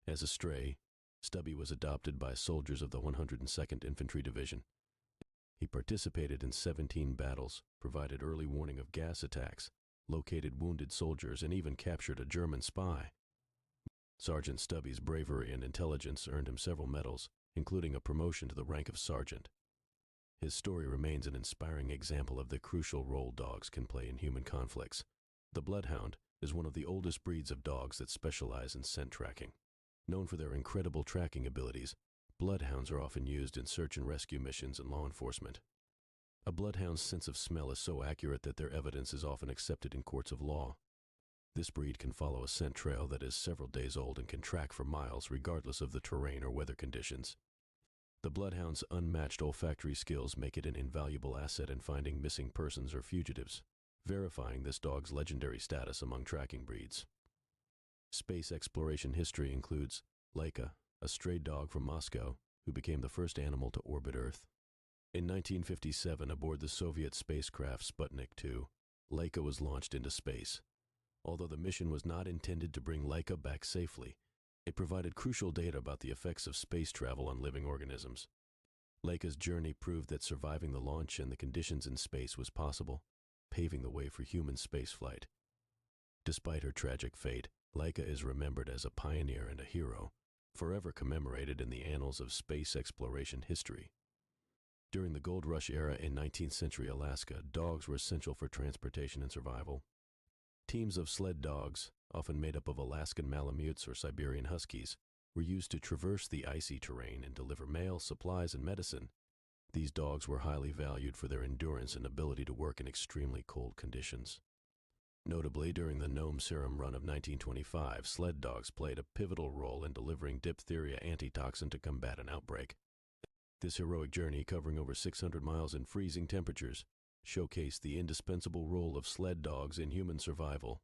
As a stray, Stubby was adopted by soldiers of the 102nd Infantry Division. He participated in 17 battles, provided early warning of gas attacks, located wounded soldiers, and even captured a German spy. Sergeant Stubby's bravery and intelligence earned him several medals, including a promotion to the rank of sergeant. His story remains an inspiring example of the crucial role dogs can play in human conflicts. The Bloodhound, is one of the oldest breeds of dogs that specialize in scent tracking. Known for their incredible tracking abilities, bloodhounds are often used in search and rescue missions and law enforcement. A bloodhound's sense of smell is so accurate that their evidence is often accepted in courts of law. This breed can follow a scent trail that is several days old and can track for miles regardless of the terrain or weather conditions. The bloodhound's unmatched olfactory skills make it an invaluable asset in finding missing persons or fugitives, verifying this dog's legendary status among tracking breeds. Space exploration history includes Laika, a stray dog from Moscow who became the first animal to orbit Earth. In 1957, aboard the Soviet spacecraft Sputnik 2, Laika was launched into space. Although the mission was not intended to bring Laika back safely, it provided crucial data about the effects of space travel on living organisms. Laika's journey proved that surviving the launch and the conditions in space was possible, paving the way for human spaceflight. Despite her tragic fate, Laika is remembered as a pioneer and a hero, forever commemorated in the annals of space exploration history. During the Gold Rush era in 19th century Alaska, dogs were essential for transportation and survival. Teams of sled dogs, often made up of Alaskan Malamutes or Siberian Huskies, were used to traverse the icy terrain and deliver mail, supplies, and medicine. These dogs were highly valued for their endurance and ability to work in extremely cold conditions. Notably, during the Nome Serum Run of 1925, sled dogs played a pivotal role in delivering diphtheria antitoxin to combat an outbreak. This heroic journey, covering over 600 miles in freezing temperatures, showcased the indispensable role of sled dogs in human survival.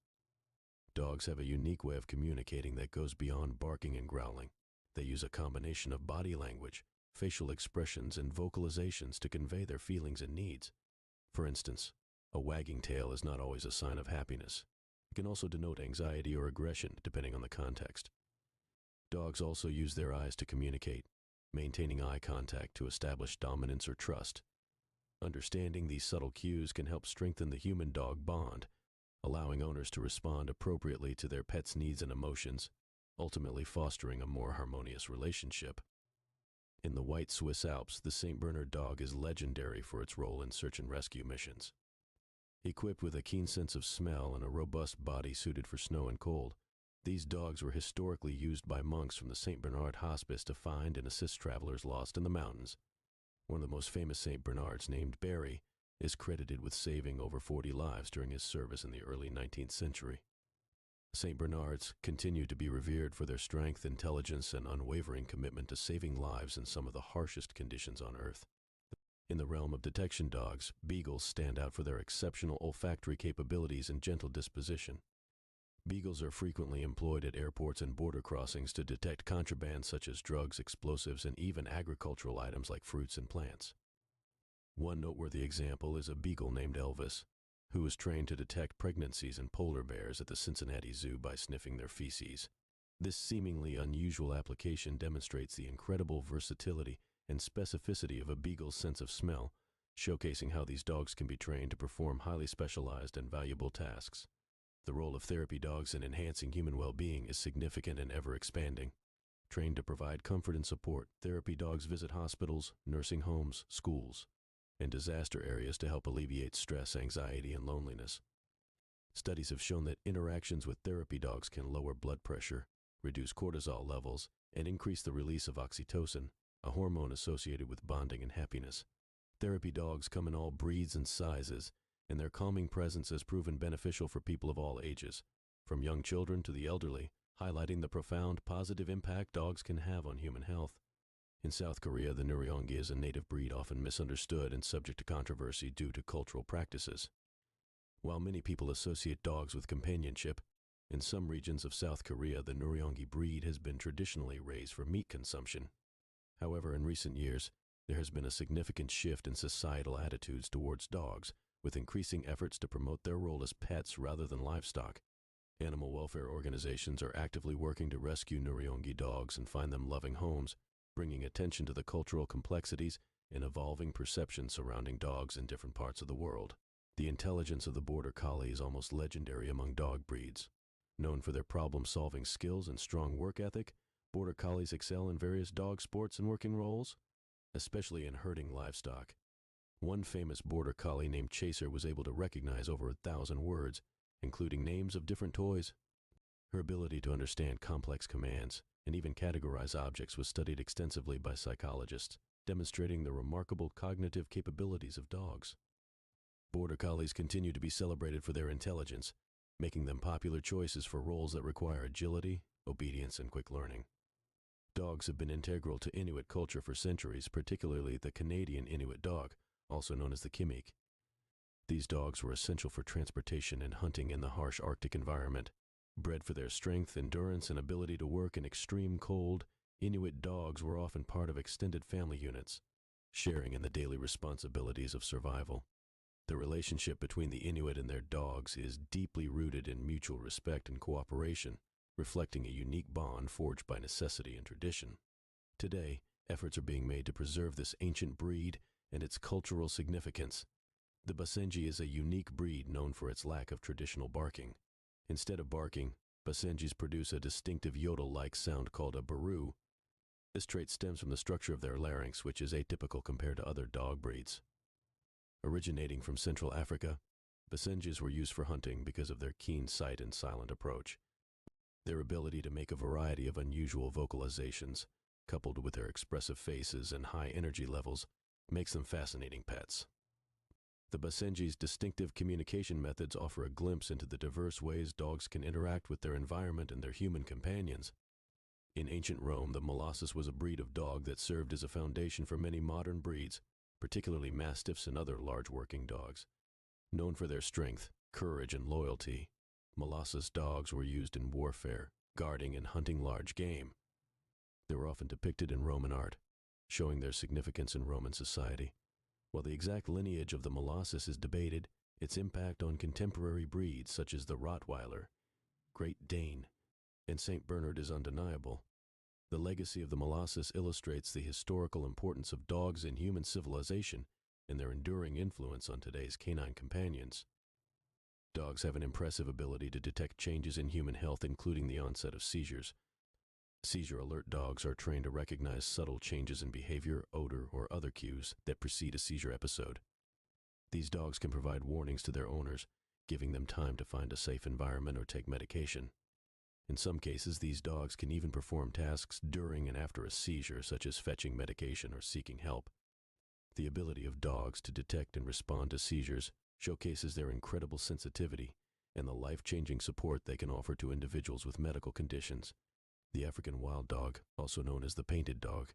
Dogs have a unique way of communicating that goes beyond barking and growling. They use a combination of body language, facial expressions, and vocalizations to convey their feelings and needs. For instance, a wagging tail is not always a sign of happiness. It can also denote anxiety or aggression, depending on the context. Dogs also use their eyes to communicate, maintaining eye contact to establish dominance or trust. Understanding these subtle cues can help strengthen the human-dog bond, allowing owners to respond appropriately to their pet's needs and emotions, ultimately fostering a more harmonious relationship. In the White Swiss Alps, the St. Bernard dog is legendary for its role in search and rescue missions. Equipped with a keen sense of smell and a robust body suited for snow and cold, these dogs were historically used by monks from the St. Bernard Hospice to find and assist travelers lost in the mountains. One of the most famous St. Bernards, named Barry, is credited with saving over 40 lives during his service in the early 19th century. St. Bernards continue to be revered for their strength, intelligence, and unwavering commitment to saving lives in some of the harshest conditions on Earth. In the realm of detection dogs, beagles stand out for their exceptional olfactory capabilities and gentle disposition. Beagles are frequently employed at airports and border crossings to detect contraband such as drugs, explosives, and even agricultural items like fruits and plants. One noteworthy example is a beagle named Elvis, who was trained to detect pregnancies in polar bears at the Cincinnati Zoo by sniffing their feces. This seemingly unusual application demonstrates the incredible versatility and specificity of a beagle's sense of smell, showcasing how these dogs can be trained to perform highly specialized and valuable tasks. The role of therapy dogs in enhancing human well-being is significant and ever-expanding. Trained to provide comfort and support, therapy dogs visit hospitals, nursing homes, schools, and disaster areas to help alleviate stress, anxiety, and loneliness. Studies have shown that interactions with therapy dogs can lower blood pressure, reduce cortisol levels, and increase the release of oxytocin, a hormone associated with bonding and happiness. Therapy dogs come in all breeds and sizes, and their calming presence has proven beneficial for people of all ages, from young children to the elderly, highlighting the profound positive impact dogs can have on human health. In South Korea, the Nuriongi is a native breed often misunderstood and subject to controversy due to cultural practices. While many people associate dogs with companionship, in some regions of South Korea, the Nuriongi breed has been traditionally raised for meat consumption. However, in recent years, there has been a significant shift in societal attitudes towards dogs, with increasing efforts to promote their role as pets rather than livestock. Animal welfare organizations are actively working to rescue Nuriongi dogs and find them loving homes, bringing attention to the cultural complexities and evolving perceptions surrounding dogs in different parts of the world. The intelligence of the Border Collie is almost legendary among dog breeds. Known for their problem-solving skills and strong work ethic, Border Collies excel in various dog sports and working roles, especially in herding livestock. One famous Border Collie named Chaser was able to recognize over 1,000 words including names of different toys. Her ability to understand complex commands and even categorize objects was studied extensively by psychologists, demonstrating the remarkable cognitive capabilities of dogs. Border Collies continue to be celebrated for their intelligence, making them popular choices for roles that require agility, obedience, and quick learning. Dogs have been integral to Inuit culture for centuries, particularly the Canadian Inuit dog, also known as the Kimik. These dogs were essential for transportation and hunting in the harsh Arctic environment. Bred for their strength, endurance, and ability to work in extreme cold, Inuit dogs were often part of extended family units, sharing in the daily responsibilities of survival. The relationship between the Inuit and their dogs is deeply rooted in mutual respect and cooperation, reflecting a unique bond forged by necessity and tradition. Today, efforts are being made to preserve this ancient breed and its cultural significance. The Basenji is a unique breed known for its lack of traditional barking. Instead of barking, Basenjis produce a distinctive yodel-like sound called a baru. This trait stems from the structure of their larynx, which is atypical compared to other dog breeds. Originating from Central Africa, Basenjis were used for hunting because of their keen sight and silent approach. Their ability to make a variety of unusual vocalizations, coupled with their expressive faces and high energy levels, makes them fascinating pets. The Basenji's distinctive communication methods offer a glimpse into the diverse ways dogs can interact with their environment and their human companions. In ancient Rome, the Molossus was a breed of dog that served as a foundation for many modern breeds, particularly Mastiffs and other large working dogs. Known for their strength, courage, and loyalty, Molossus dogs were used in warfare, guarding, and hunting large game. They were often depicted in Roman art, showing their significance in Roman society. While the exact lineage of the Molossus is debated, its impact on contemporary breeds such as the Rottweiler, Great Dane, and St. Bernard is undeniable. The legacy of the Molossus illustrates the historical importance of dogs in human civilization and their enduring influence on today's canine companions. Dogs have an impressive ability to detect changes in human health, including the onset of seizures. Seizure-alert dogs are trained to recognize subtle changes in behavior, odor, or other cues that precede a seizure episode. These dogs can provide warnings to their owners, giving them time to find a safe environment or take medication. In some cases, these dogs can even perform tasks during and after a seizure, such as fetching medication or seeking help. The ability of dogs to detect and respond to seizures showcases their incredible sensitivity and the life-changing support they can offer to individuals with medical conditions. The African wild dog, also known as the painted dog,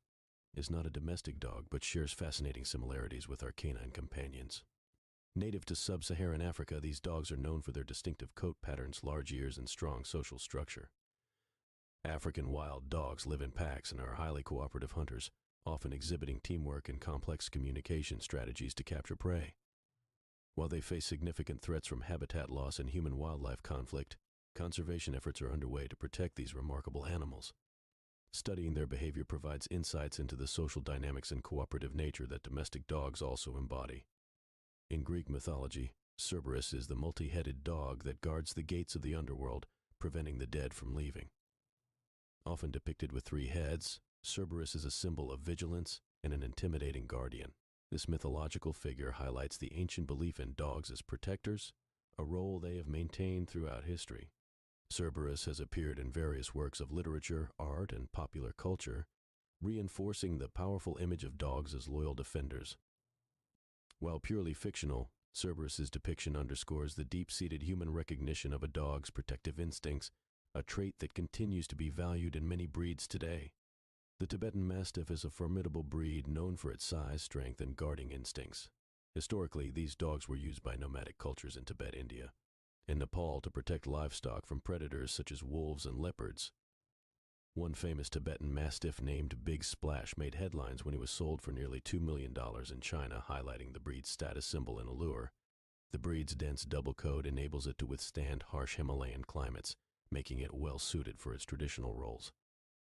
is not a domestic dog but shares fascinating similarities with our canine companions. Native to sub-Saharan Africa, these dogs are known for their distinctive coat patterns, large ears, and strong social structure. African wild dogs live in packs and are highly cooperative hunters, often exhibiting teamwork and complex communication strategies to capture prey. While they face significant threats from habitat loss and human-wildlife conflict, conservation efforts are underway to protect these remarkable animals. Studying their behavior provides insights into the social dynamics and cooperative nature that domestic dogs also embody. In Greek mythology, Cerberus is the multi-headed dog that guards the gates of the underworld, preventing the dead from leaving. Often depicted with 3 heads, Cerberus is a symbol of vigilance and an intimidating guardian. This mythological figure highlights the ancient belief in dogs as protectors, a role they have maintained throughout history. Cerberus has appeared in various works of literature, art, and popular culture, reinforcing the powerful image of dogs as loyal defenders. While purely fictional, Cerberus's depiction underscores the deep-seated human recognition of a dog's protective instincts, a trait that continues to be valued in many breeds today. The Tibetan Mastiff is a formidable breed known for its size, strength, and guarding instincts. Historically, these dogs were used by nomadic cultures in Tibet, India, and Nepal to protect livestock from predators such as wolves and leopards. One famous Tibetan Mastiff named Big Splash made headlines when he was sold for nearly $2 million in China, highlighting the breed's status symbol and allure. The breed's dense double coat enables it to withstand harsh Himalayan climates, making it well-suited for its traditional roles.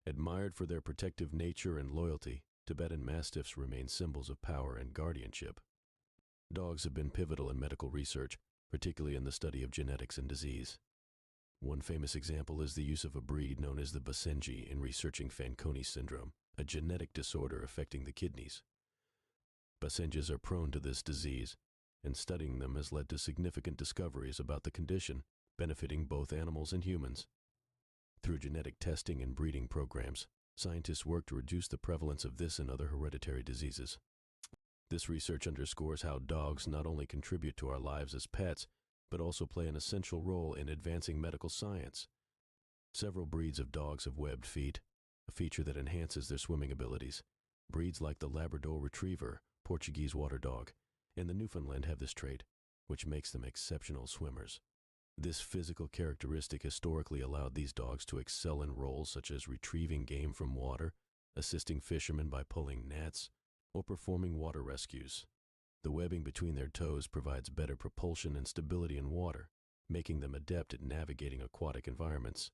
Admired for their protective nature and loyalty, Tibetan Mastiffs remain symbols of power and guardianship. Dogs have been pivotal in medical research, particularly in the study of genetics and disease. One famous example is the use of a breed known as the Basenji in researching Fanconi syndrome, a genetic disorder affecting the kidneys. Basenjis are prone to this disease, and studying them has led to significant discoveries about the condition, benefiting both animals and humans. Through genetic testing and breeding programs, scientists work to reduce the prevalence of this and other hereditary diseases. This research underscores how dogs not only contribute to our lives as pets, but also play an essential role in advancing medical science. Several breeds of dogs have webbed feet, a feature that enhances their swimming abilities. Breeds like the Labrador Retriever, Portuguese Water Dog, and the Newfoundland have this trait, which makes them exceptional swimmers. This physical characteristic historically allowed these dogs to excel in roles such as retrieving game from water, assisting fishermen by pulling nets, or performing water rescues. The webbing between their toes provides better propulsion and stability in water, making them adept at navigating aquatic environments.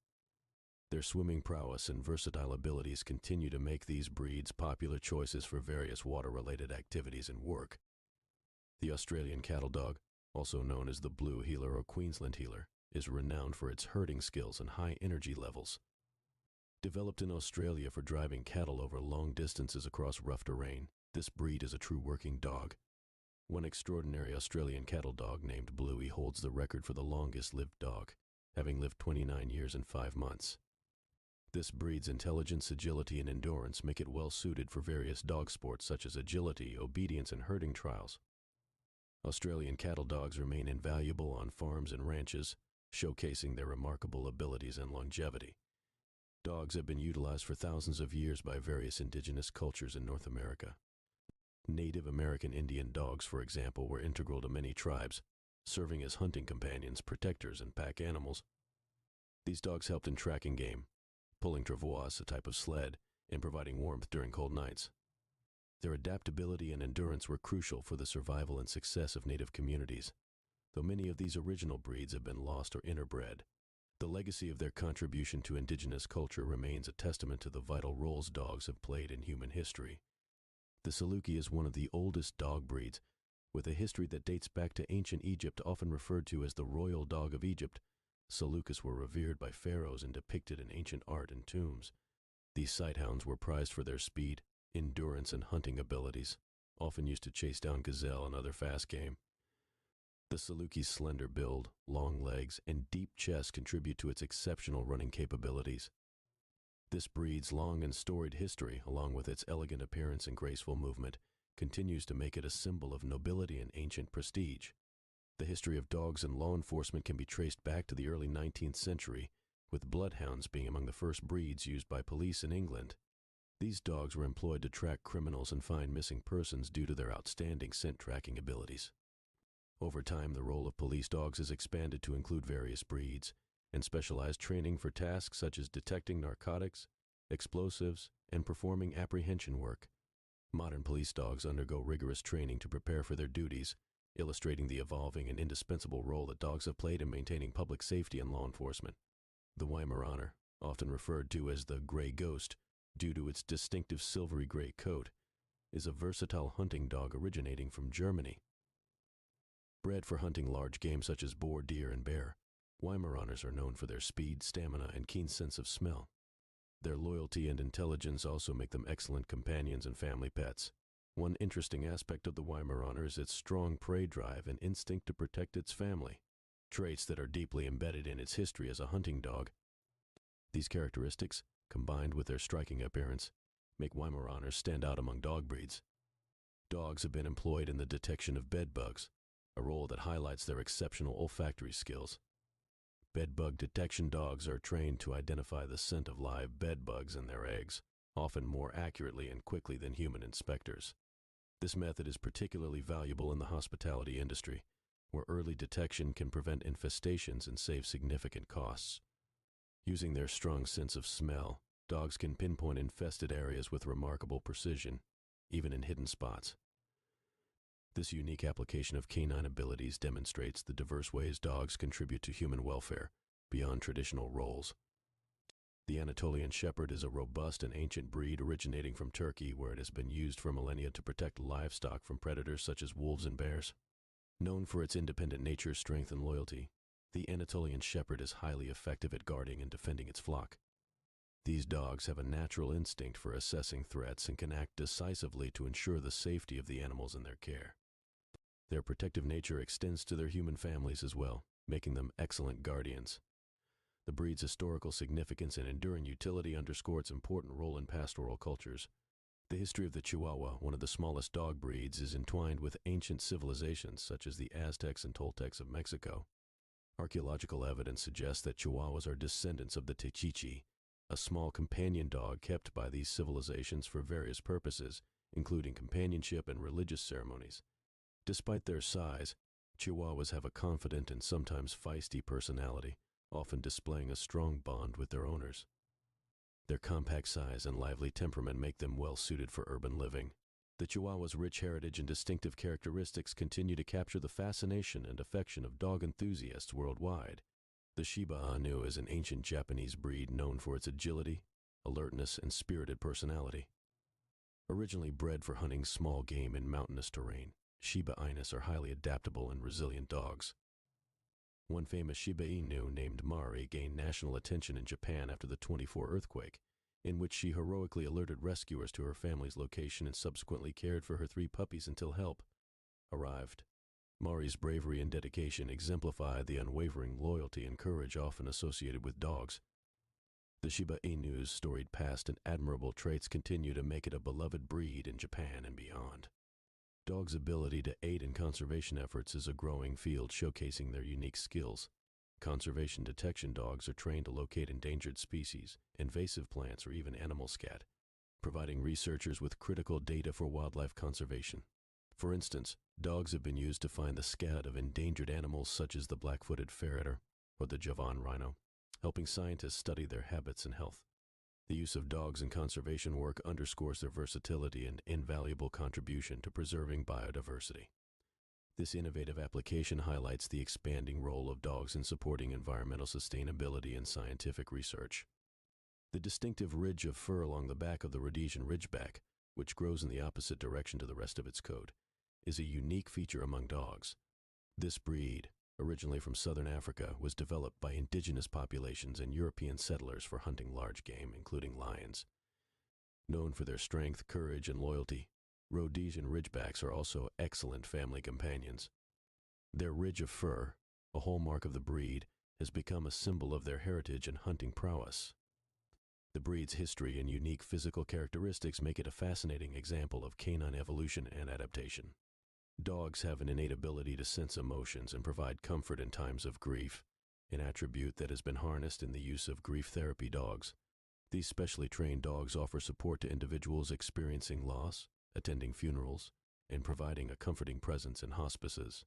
Their swimming prowess and versatile abilities continue to make these breeds popular choices for various water-related activities and work. The Australian cattle dog, also known as the Blue Heeler or Queensland Heeler, is renowned for its herding skills and high energy levels. Developed in Australia for driving cattle over long distances across rough terrain, this breed is a true working dog. One extraordinary Australian cattle dog named Bluey holds the record for the longest-lived dog, having lived 29 years and 5 months. This breed's intelligence, agility, and endurance make it well-suited for various dog sports such as agility, obedience, and herding trials. Australian cattle dogs remain invaluable on farms and ranches, showcasing their remarkable abilities and longevity. Dogs have been utilized for thousands of years by various indigenous cultures in North America. Native American Indian dogs, for example, were integral to many tribes, serving as hunting companions, protectors, and pack animals. These dogs helped in tracking game, pulling travois, a type of sled, and providing warmth during cold nights. Their adaptability and endurance were crucial for the survival and success of native communities. Though many of these original breeds have been lost or interbred, the legacy of their contribution to indigenous culture remains a testament to the vital roles dogs have played in human history. The Saluki is one of the oldest dog breeds, with a history that dates back to ancient Egypt, often referred to as the royal dog of Egypt. Salukas were revered by pharaohs and depicted in ancient art and tombs. These sighthounds were prized for their speed, endurance, and hunting abilities, often used to chase down gazelle and other fast game. The Saluki's slender build, long legs, and deep chest contribute to its exceptional running capabilities. This breed's long and storied history, along with its elegant appearance and graceful movement, continues to make it a symbol of nobility and ancient prestige. The history of dogs and law enforcement can be traced back to the early 19th century, with bloodhounds being among the first breeds used by police in England. These dogs were employed to track criminals and find missing persons due to their outstanding scent tracking abilities. Over time, the role of police dogs has expanded to include various breeds and specialized training for tasks such as detecting narcotics, explosives, and performing apprehension work. Modern police dogs undergo rigorous training to prepare for their duties, illustrating the evolving and indispensable role that dogs have played in maintaining public safety and law enforcement. The Weimaraner, often referred to as the Gray Ghost due to its distinctive silvery gray coat, is a versatile hunting dog originating from Germany. Bred for hunting large game such as boar, deer, and bear, Weimaraners are known for their speed, stamina, and keen sense of smell. Their loyalty and intelligence also make them excellent companions and family pets. One interesting aspect of the Weimaraner is its strong prey drive and instinct to protect its family, traits that are deeply embedded in its history as a hunting dog. These characteristics, combined with their striking appearance, make Weimaraners stand out among dog breeds. Dogs have been employed in the detection of bed bugs, a role that highlights their exceptional olfactory skills. Bedbug detection dogs are trained to identify the scent of live bed bugs and their eggs, often more accurately and quickly than human inspectors. This method is particularly valuable in the hospitality industry, where early detection can prevent infestations and save significant costs. Using their strong sense of smell, dogs can pinpoint infested areas with remarkable precision, even in hidden spots. This unique application of canine abilities demonstrates the diverse ways dogs contribute to human welfare beyond traditional roles. The Anatolian Shepherd is a robust and ancient breed originating from Turkey, where it has been used for millennia to protect livestock from predators such as wolves and bears. Known for its independent nature, strength, and loyalty, the Anatolian Shepherd is highly effective at guarding and defending its flock. These dogs have a natural instinct for assessing threats and can act decisively to ensure the safety of the animals in their care. Their protective nature extends to their human families as well, making them excellent guardians. The breed's historical significance and enduring utility underscore its important role in pastoral cultures. The history of the Chihuahua, one of the smallest dog breeds, is entwined with ancient civilizations such as the Aztecs and Toltecs of Mexico. Archaeological evidence suggests that Chihuahuas are descendants of the Techichi, a small companion dog kept by these civilizations for various purposes, including companionship and religious ceremonies. Despite their size, Chihuahuas have a confident and sometimes feisty personality, often displaying a strong bond with their owners. Their compact size and lively temperament make them well suited for urban living. The Chihuahua's rich heritage and distinctive characteristics continue to capture the fascination and affection of dog enthusiasts worldwide. The Shiba Inu is an ancient Japanese breed known for its agility, alertness, and spirited personality. Originally bred for hunting small game in mountainous terrain, Shiba Inus are highly adaptable and resilient dogs. One famous Shiba Inu named Mari gained national attention in Japan after the 24 earthquake, in which she heroically alerted rescuers to her family's location and subsequently cared for her 3 puppies until help arrived. Mari's bravery and dedication exemplify the unwavering loyalty and courage often associated with dogs. The Shiba Inu's storied past and admirable traits continue to make it a beloved breed in Japan and beyond. Dogs' ability to aid in conservation efforts is a growing field showcasing their unique skills. Conservation detection dogs are trained to locate endangered species, invasive plants, or even animal scat, providing researchers with critical data for wildlife conservation. For instance, dogs have been used to find the scat of endangered animals such as the black-footed ferret or the Javan rhino, helping scientists study their habits and health. The use of dogs in conservation work underscores their versatility and invaluable contribution to preserving biodiversity. This innovative application highlights the expanding role of dogs in supporting environmental sustainability and scientific research. The distinctive ridge of fur along the back of the Rhodesian Ridgeback, which grows in the opposite direction to the rest of its coat, is a unique feature among dogs. This breed, originally from southern Africa, was developed by indigenous populations and European settlers for hunting large game, including lions. Known for their strength, courage, and loyalty, Rhodesian Ridgebacks are also excellent family companions. Their ridge of fur, a hallmark of the breed, has become a symbol of their heritage and hunting prowess. The breed's history and unique physical characteristics make it a fascinating example of canine evolution and adaptation. Dogs have an innate ability to sense emotions and provide comfort in times of grief, an attribute that has been harnessed in the use of grief therapy dogs. These specially trained dogs offer support to individuals experiencing loss, attending funerals, and providing a comforting presence in hospices.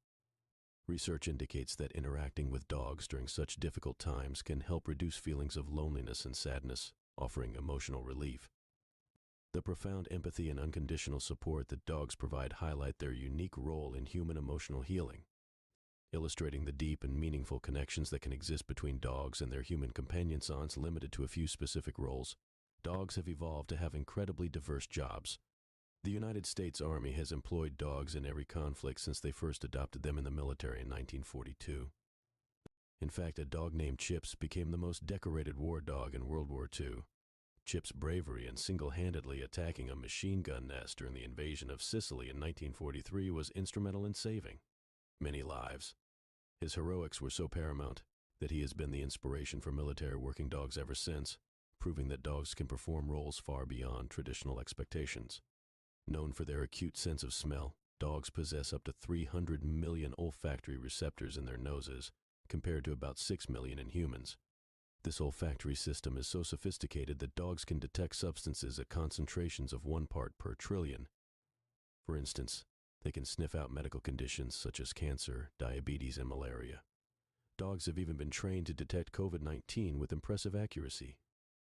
Research indicates that interacting with dogs during such difficult times can help reduce feelings of loneliness and sadness, offering emotional relief. The profound empathy and unconditional support that dogs provide highlight their unique role in human emotional healing. Illustrating the deep and meaningful connections that can exist between dogs and their human companions limited to a few specific roles, dogs have evolved to have incredibly diverse jobs. The United States Army has employed dogs in every conflict since they first adopted them in the military in 1942. In fact, a dog named Chips became the most decorated war dog in World War II. Chip's bravery in single-handedly attacking a machine gun nest during the invasion of Sicily in 1943 was instrumental in saving many lives. His heroics were so paramount that he has been the inspiration for military working dogs ever since, proving that dogs can perform roles far beyond traditional expectations. Known for their acute sense of smell, dogs possess up to 300 million olfactory receptors in their noses, compared to about 6 million in humans. This olfactory system is so sophisticated that dogs can detect substances at concentrations of 1 part per trillion. For instance, they can sniff out medical conditions such as cancer, diabetes, and malaria. Dogs have even been trained to detect COVID-19 with impressive accuracy.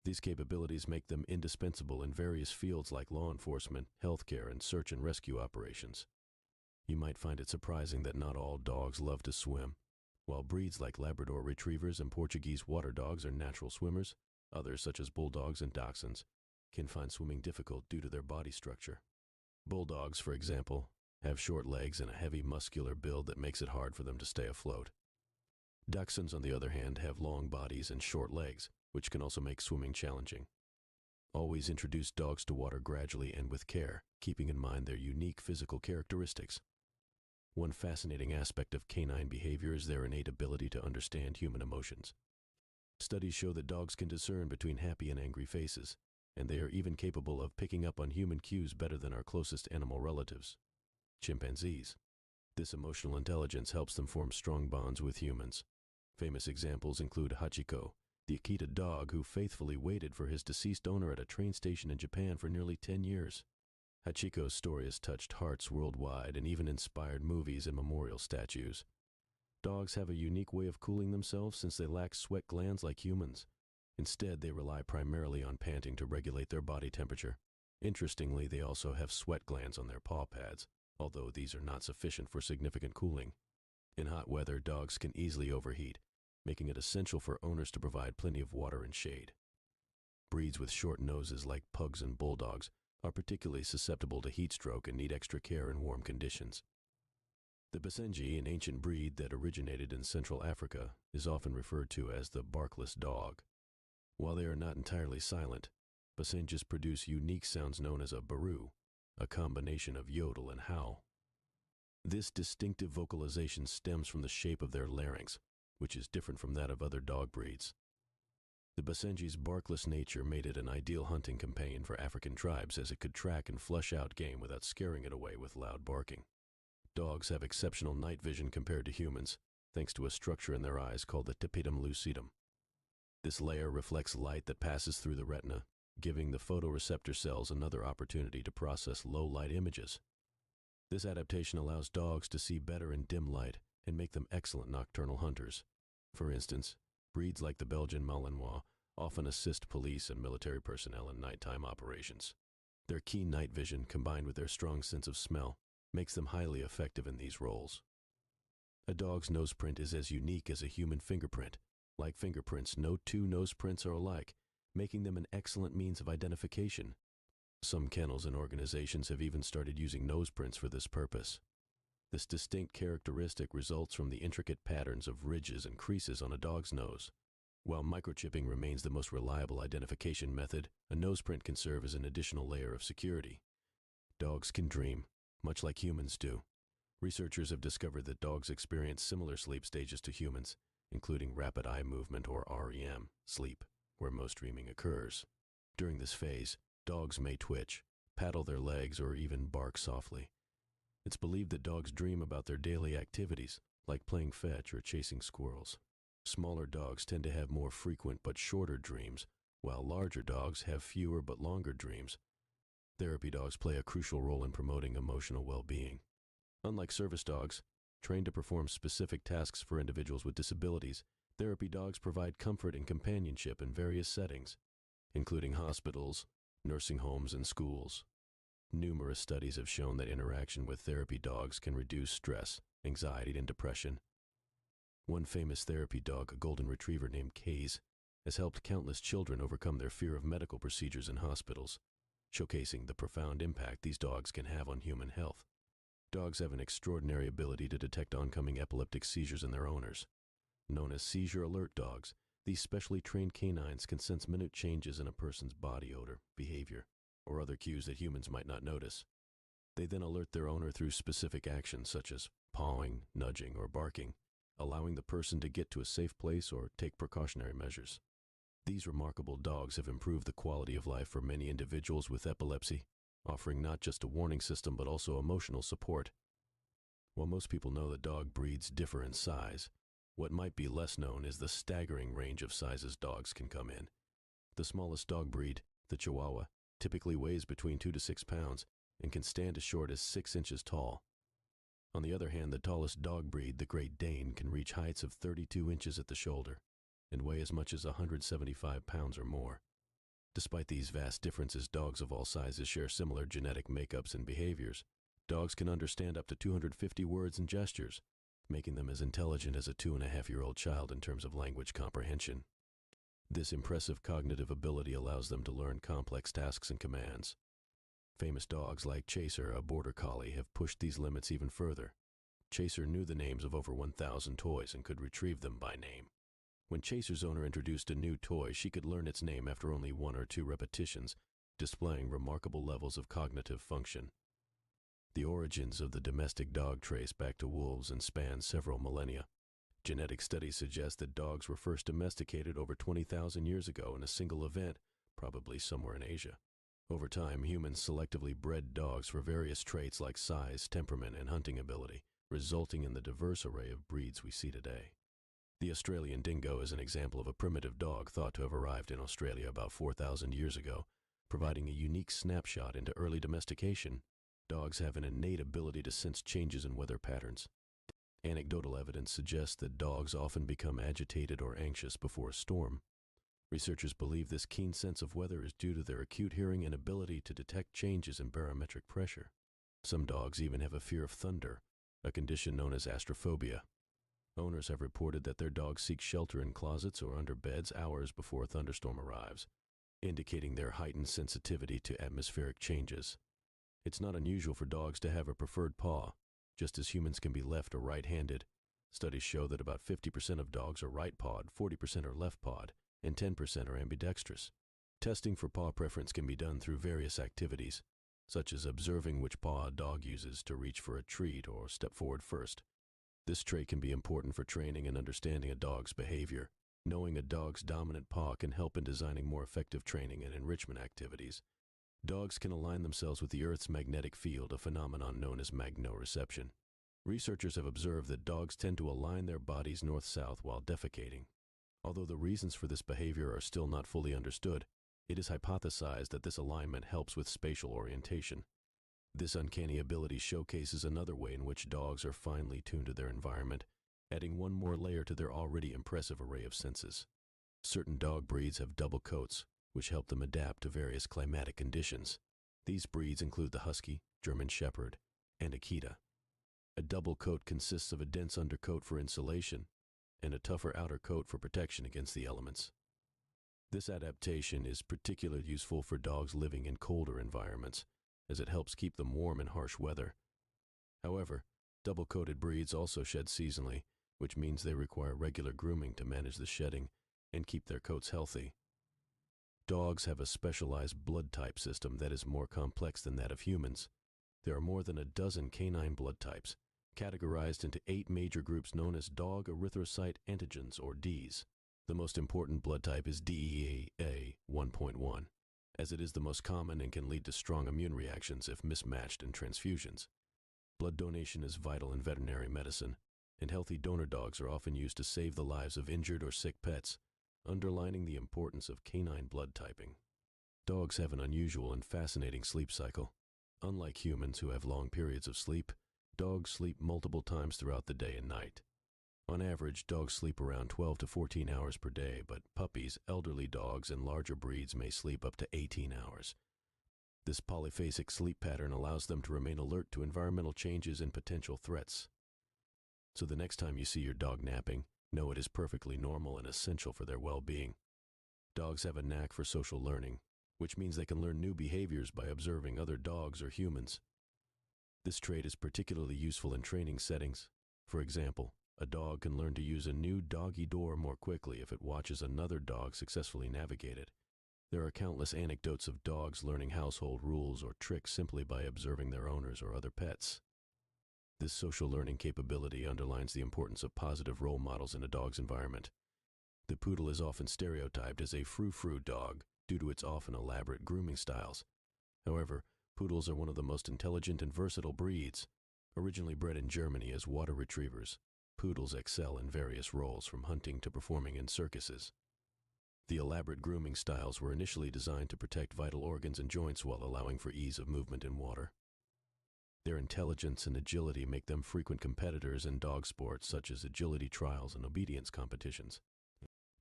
These capabilities make them indispensable in various fields like law enforcement, healthcare, and search and rescue operations. You might find it surprising that not all dogs love to swim. While breeds like Labrador Retrievers and Portuguese water dogs are natural swimmers, others, such as bulldogs and dachshunds, can find swimming difficult due to their body structure. Bulldogs, for example, have short legs and a heavy muscular build that makes it hard for them to stay afloat. Dachshunds, on the other hand, have long bodies and short legs, which can also make swimming challenging. Always introduce dogs to water gradually and with care, keeping in mind their unique physical characteristics. One fascinating aspect of canine behavior is their innate ability to understand human emotions. Studies show that dogs can discern between happy and angry faces, and they are even capable of picking up on human cues better than our closest animal relatives, chimpanzees. This emotional intelligence helps them form strong bonds with humans. Famous examples include Hachiko, the Akita dog who faithfully waited for his deceased owner at a train station in Japan for nearly 10 years. Hachiko's story has touched hearts worldwide and even inspired movies and memorial statues. Dogs have a unique way of cooling themselves since they lack sweat glands like humans. Instead, they rely primarily on panting to regulate their body temperature. Interestingly, they also have sweat glands on their paw pads, although these are not sufficient for significant cooling. In hot weather, dogs can easily overheat, making it essential for owners to provide plenty of water and shade. Breeds with short noses like pugs and bulldogs are particularly susceptible to heat stroke and need extra care in warm conditions. The Basenji, an ancient breed that originated in Central Africa, is often referred to as the barkless dog. While they are not entirely silent, Basenjis produce unique sounds known as a baru, a combination of yodel and howl. This distinctive vocalization stems from the shape of their larynx, which is different from that of other dog breeds. The Basenji's barkless nature made it an ideal hunting companion for African tribes, as it could track and flush out game without scaring it away with loud barking. Dogs have exceptional night vision compared to humans, thanks to a structure in their eyes called the tapetum lucidum. This layer reflects light that passes through the retina, giving the photoreceptor cells another opportunity to process low-light images. This adaptation allows dogs to see better in dim light and make them excellent nocturnal hunters. For instance, breeds like the Belgian Malinois often assist police and military personnel in nighttime operations. Their keen night vision, combined with their strong sense of smell, makes them highly effective in these roles. A dog's noseprint is as unique as a human fingerprint. Like fingerprints, no two nose prints are alike, making them an excellent means of identification. Some kennels and organizations have even started using nose prints for this purpose. This distinct characteristic results from the intricate patterns of ridges and creases on a dog's nose. While microchipping remains the most reliable identification method, a noseprint can serve as an additional layer of security. Dogs can dream, much like humans do. Researchers have discovered that dogs experience similar sleep stages to humans, including rapid eye movement or REM sleep, where most dreaming occurs. During this phase, dogs may twitch, paddle their legs, or even bark softly. It's believed that dogs dream about their daily activities, like playing fetch or chasing squirrels. Smaller dogs tend to have more frequent but shorter dreams, while larger dogs have fewer but longer dreams. Therapy dogs play a crucial role in promoting emotional well-being. Unlike service dogs, trained to perform specific tasks for individuals with disabilities, therapy dogs provide comfort and companionship in various settings, including hospitals, nursing homes, and schools. Numerous studies have shown that interaction with therapy dogs can reduce stress, anxiety, and depression. One famous therapy dog, a golden retriever named Kaze, has helped countless children overcome their fear of medical procedures in hospitals, showcasing the profound impact these dogs can have on human health. Dogs have an extraordinary ability to detect oncoming epileptic seizures in their owners. Known as seizure alert dogs, these specially trained canines can sense minute changes in a person's body odor, behavior, or other cues that humans might not notice. They then alert their owner through specific actions such as pawing, nudging, or barking, allowing the person to get to a safe place or take precautionary measures. These remarkable dogs have improved the quality of life for many individuals with epilepsy, offering not just a warning system but also emotional support. While most people know that dog breeds differ in size, what might be less known is the staggering range of sizes dogs can come in. The smallest dog breed, the Chihuahua, typically weighs between 2 to 6 pounds and can stand as short as 6 inches tall. On the other hand, the tallest dog breed, the Great Dane, can reach heights of 32 inches at the shoulder and weigh as much as 175 pounds or more. Despite these vast differences, dogs of all sizes share similar genetic makeups and behaviors. Dogs can understand up to 250 words and gestures, making them as intelligent as a 2.5-year-old child in terms of language comprehension. This impressive cognitive ability allows them to learn complex tasks and commands. Famous dogs like Chaser, a border collie, have pushed these limits even further. Chaser knew the names of over 1,000 toys and could retrieve them by name. When Chaser's owner introduced a new toy, she could learn its name after only 1 or 2 repetitions, displaying remarkable levels of cognitive function. The origins of the domestic dog trace back to wolves and span several millennia. Genetic studies suggest that dogs were first domesticated over 20,000 years ago in a single event, probably somewhere in Asia. Over time, humans selectively bred dogs for various traits like size, temperament, and hunting ability, resulting in the diverse array of breeds we see today. The Australian dingo is an example of a primitive dog thought to have arrived in Australia about 4,000 years ago, providing a unique snapshot into early domestication. Dogs have an innate ability to sense changes in weather patterns. Anecdotal evidence suggests that dogs often become agitated or anxious before a storm. Researchers believe this keen sense of weather is due to their acute hearing and ability to detect changes in barometric pressure. Some dogs even have a fear of thunder, a condition known as astrophobia. Owners have reported that their dogs seek shelter in closets or under beds hours before a thunderstorm arrives, indicating their heightened sensitivity to atmospheric changes. It's not unusual for dogs to have a preferred paw, just as humans can be left or right-handed. Studies show that about 50% of dogs are right-pawed, 40% are left-pawed, and 10% are ambidextrous. Testing for paw preference can be done through various activities, such as observing which paw a dog uses to reach for a treat or step forward first. This trait can be important for training and understanding a dog's behavior. Knowing a dog's dominant paw can help in designing more effective training and enrichment activities. Dogs can align themselves with the Earth's magnetic field, a phenomenon known as magnoreception. Researchers have observed that dogs tend to align their bodies north-south while defecating. Although the reasons for this behavior are still not fully understood, it is hypothesized that this alignment helps with spatial orientation. This uncanny ability showcases another way in which dogs are finely tuned to their environment, adding one more layer to their already impressive array of senses. Certain dog breeds have double coats, which help them adapt to various climatic conditions. These breeds include the Husky, German Shepherd, and Akita. A double coat consists of a dense undercoat for insulation and a tougher outer coat for protection against the elements. This adaptation is particularly useful for dogs living in colder environments, as it helps keep them warm in harsh weather. However, double-coated breeds also shed seasonally, which means they require regular grooming to manage the shedding and keep their coats healthy. Dogs have a specialized blood type system that is more complex than that of humans. There are more than a dozen canine blood types, categorized into 8 major groups known as dog erythrocyte antigens, or Ds. The most important blood type is DEA 1.1, as it is the most common and can lead to strong immune reactions if mismatched in transfusions. Blood donation is vital in veterinary medicine, and healthy donor dogs are often used to save the lives of injured or sick pets, underlining the importance of canine blood typing. Dogs have an unusual and fascinating sleep cycle. Unlike humans who have long periods of sleep, dogs sleep multiple times throughout the day and night. On average, dogs sleep around 12 to 14 hours per day, but puppies, elderly dogs, and larger breeds may sleep up to 18 hours. This polyphasic sleep pattern allows them to remain alert to environmental changes and potential threats. So the next time you see your dog napping, know it is perfectly normal and essential for their well-being. Dogs have a knack for social learning, which means they can learn new behaviors by observing other dogs or humans. This trait is particularly useful in training settings. For example, a dog can learn to use a new doggy door more quickly if it watches another dog successfully navigate it. There are countless anecdotes of dogs learning household rules or tricks simply by observing their owners or other pets. This social learning capability underlines the importance of positive role models in a dog's environment. The poodle is often stereotyped as a frou-frou dog due to its often elaborate grooming styles. However, poodles are one of the most intelligent and versatile breeds. Originally bred in Germany as water retrievers, poodles excel in various roles from hunting to performing in circuses. The elaborate grooming styles were initially designed to protect vital organs and joints while allowing for ease of movement in water. Their intelligence and agility make them frequent competitors in dog sports such as agility trials and obedience competitions.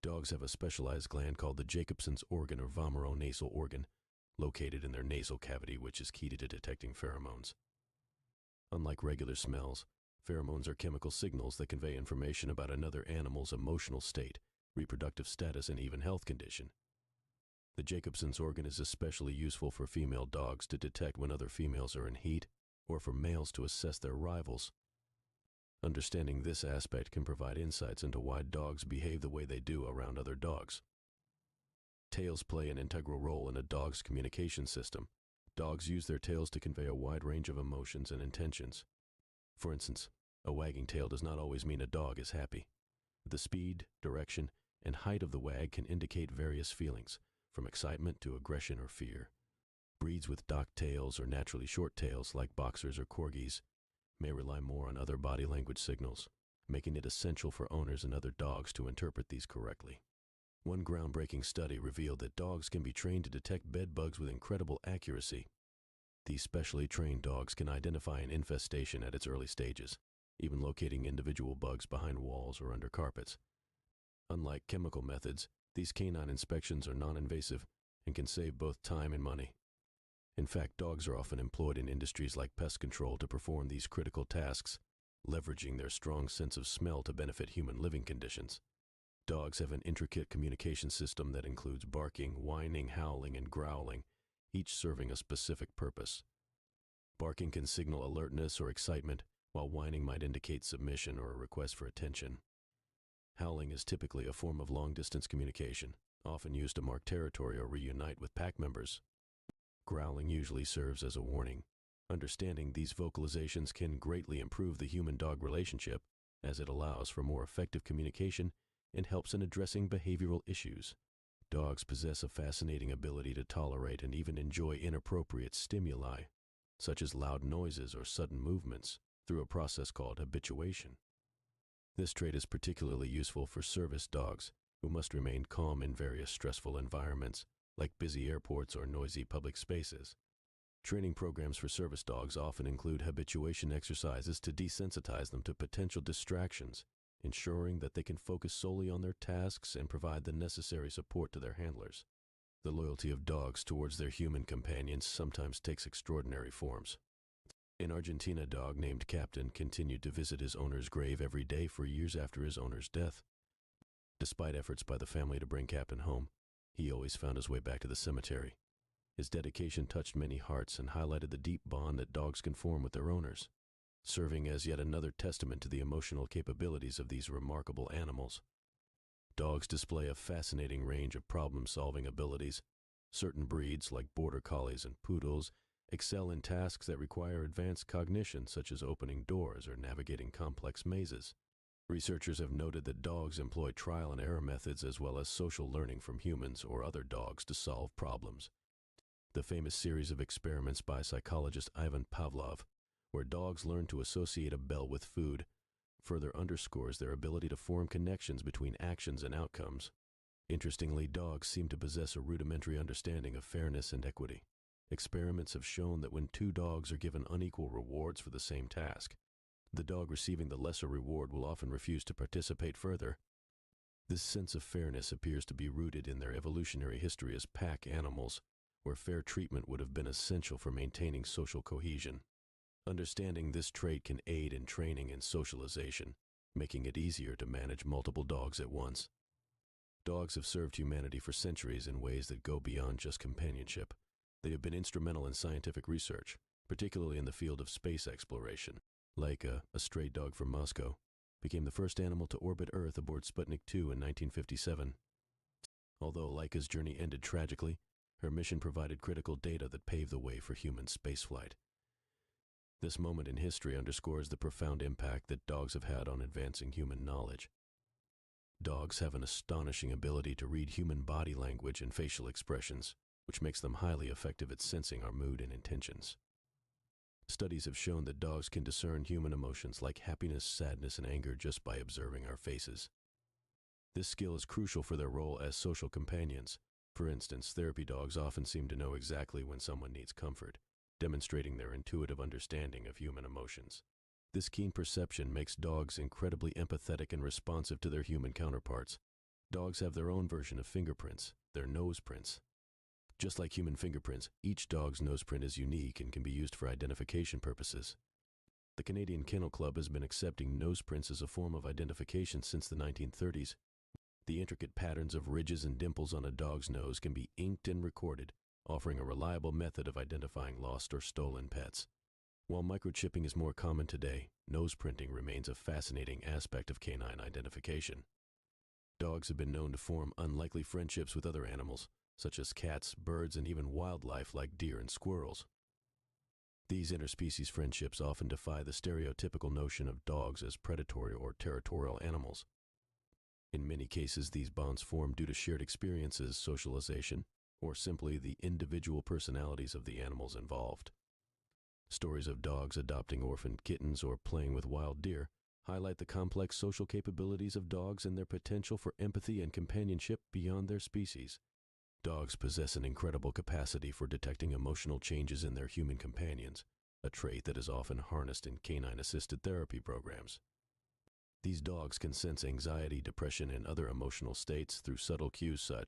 Dogs have a specialized gland called the Jacobson's organ or vomeronasal organ, located in their nasal cavity, which is key to detecting pheromones. Unlike regular smells, pheromones are chemical signals that convey information about another animal's emotional state, reproductive status, and even health condition. The Jacobson's organ is especially useful for female dogs to detect when other females are in heat, or for males to assess their rivals. Understanding this aspect can provide insights into why dogs behave the way they do around other dogs. Tails play an integral role in a dog's communication system. Dogs use their tails to convey a wide range of emotions and intentions. For instance, a wagging tail does not always mean a dog is happy. The speed, direction, and height of the wag can indicate various feelings, from excitement to aggression or fear. Breeds with docked tails or naturally short tails, like boxers or corgis, may rely more on other body language signals, making it essential for owners and other dogs to interpret these correctly. One groundbreaking study revealed that dogs can be trained to detect bed bugs with incredible accuracy. These specially trained dogs can identify an infestation at its early stages, even locating individual bugs behind walls or under carpets. Unlike chemical methods, these canine inspections are non-invasive and can save both time and money. In fact, dogs are often employed in industries like pest control to perform these critical tasks, leveraging their strong sense of smell to benefit human living conditions. Dogs have an intricate communication system that includes barking, whining, howling, and growling, each serving a specific purpose. Barking can signal alertness or excitement, while whining might indicate submission or a request for attention. Howling is typically a form of long-distance communication, often used to mark territory or reunite with pack members. Growling usually serves as a warning. Understanding these vocalizations can greatly improve the human-dog relationship, as it allows for more effective communication and helps in addressing behavioral issues. Dogs possess a fascinating ability to tolerate and even enjoy inappropriate stimuli, such as loud noises or sudden movements, through a process called habituation. This trait is particularly useful for service dogs, who must remain calm in various stressful environments, like busy airports or noisy public spaces. Training programs for service dogs often include habituation exercises to desensitize them to potential distractions, ensuring that they can focus solely on their tasks and provide the necessary support to their handlers. The loyalty of dogs towards their human companions sometimes takes extraordinary forms. In Argentina, a dog named Captain continued to visit his owner's grave every day for years after his owner's death. Despite efforts by the family to bring Captain home, he always found his way back to the cemetery. His dedication touched many hearts and highlighted the deep bond that dogs can form with their owners, serving as yet another testament to the emotional capabilities of these remarkable animals. Dogs display a fascinating range of problem-solving abilities. Certain breeds, like border collies and poodles, excel in tasks that require advanced cognition, such as opening doors or navigating complex mazes. Researchers have noted that dogs employ trial-and-error methods as well as social learning from humans or other dogs to solve problems. The famous series of experiments by psychologist Ivan Pavlov, where dogs learn to associate a bell with food, further underscores their ability to form connections between actions and outcomes. Interestingly, dogs seem to possess a rudimentary understanding of fairness and equity. Experiments have shown that when two dogs are given unequal rewards for the same task, the dog receiving the lesser reward will often refuse to participate further. This sense of fairness appears to be rooted in their evolutionary history as pack animals, where fair treatment would have been essential for maintaining social cohesion. Understanding this trait can aid in training and socialization, making it easier to manage multiple dogs at once. Dogs have served humanity for centuries in ways that go beyond just companionship. They have been instrumental in scientific research, particularly in the field of space exploration. Laika, a stray dog from Moscow, became the first animal to orbit Earth aboard Sputnik 2 in 1957. Although Laika's journey ended tragically, her mission provided critical data that paved the way for human spaceflight. This moment in history underscores the profound impact that dogs have had on advancing human knowledge. Dogs have an astonishing ability to read human body language and facial expressions, which makes them highly effective at sensing our mood and intentions. Studies have shown that dogs can discern human emotions like happiness, sadness, and anger just by observing our faces. This skill is crucial for their role as social companions. For instance, therapy dogs often seem to know exactly when someone needs comfort, demonstrating their intuitive understanding of human emotions. This keen perception makes dogs incredibly empathetic and responsive to their human counterparts. Dogs have their own version of fingerprints, their nose prints. Just like human fingerprints, each dog's nose print is unique and can be used for identification purposes. The Canadian Kennel Club has been accepting nose prints as a form of identification since the 1930s. The intricate patterns of ridges and dimples on a dog's nose can be inked and recorded, offering a reliable method of identifying lost or stolen pets. While microchipping is more common today, nose printing remains a fascinating aspect of canine identification. Dogs have been known to form unlikely friendships with other animals, such as cats, birds, and even wildlife like deer and squirrels. These interspecies friendships often defy the stereotypical notion of dogs as predatory or territorial animals. In many cases, these bonds form due to shared experiences, socialization, or simply the individual personalities of the animals involved. Stories of dogs adopting orphaned kittens or playing with wild deer highlight the complex social capabilities of dogs and their potential for empathy and companionship beyond their species. Dogs possess an incredible capacity for detecting emotional changes in their human companions, a trait that is often harnessed in canine-assisted therapy programs. These dogs can sense anxiety, depression, and other emotional states through subtle cues such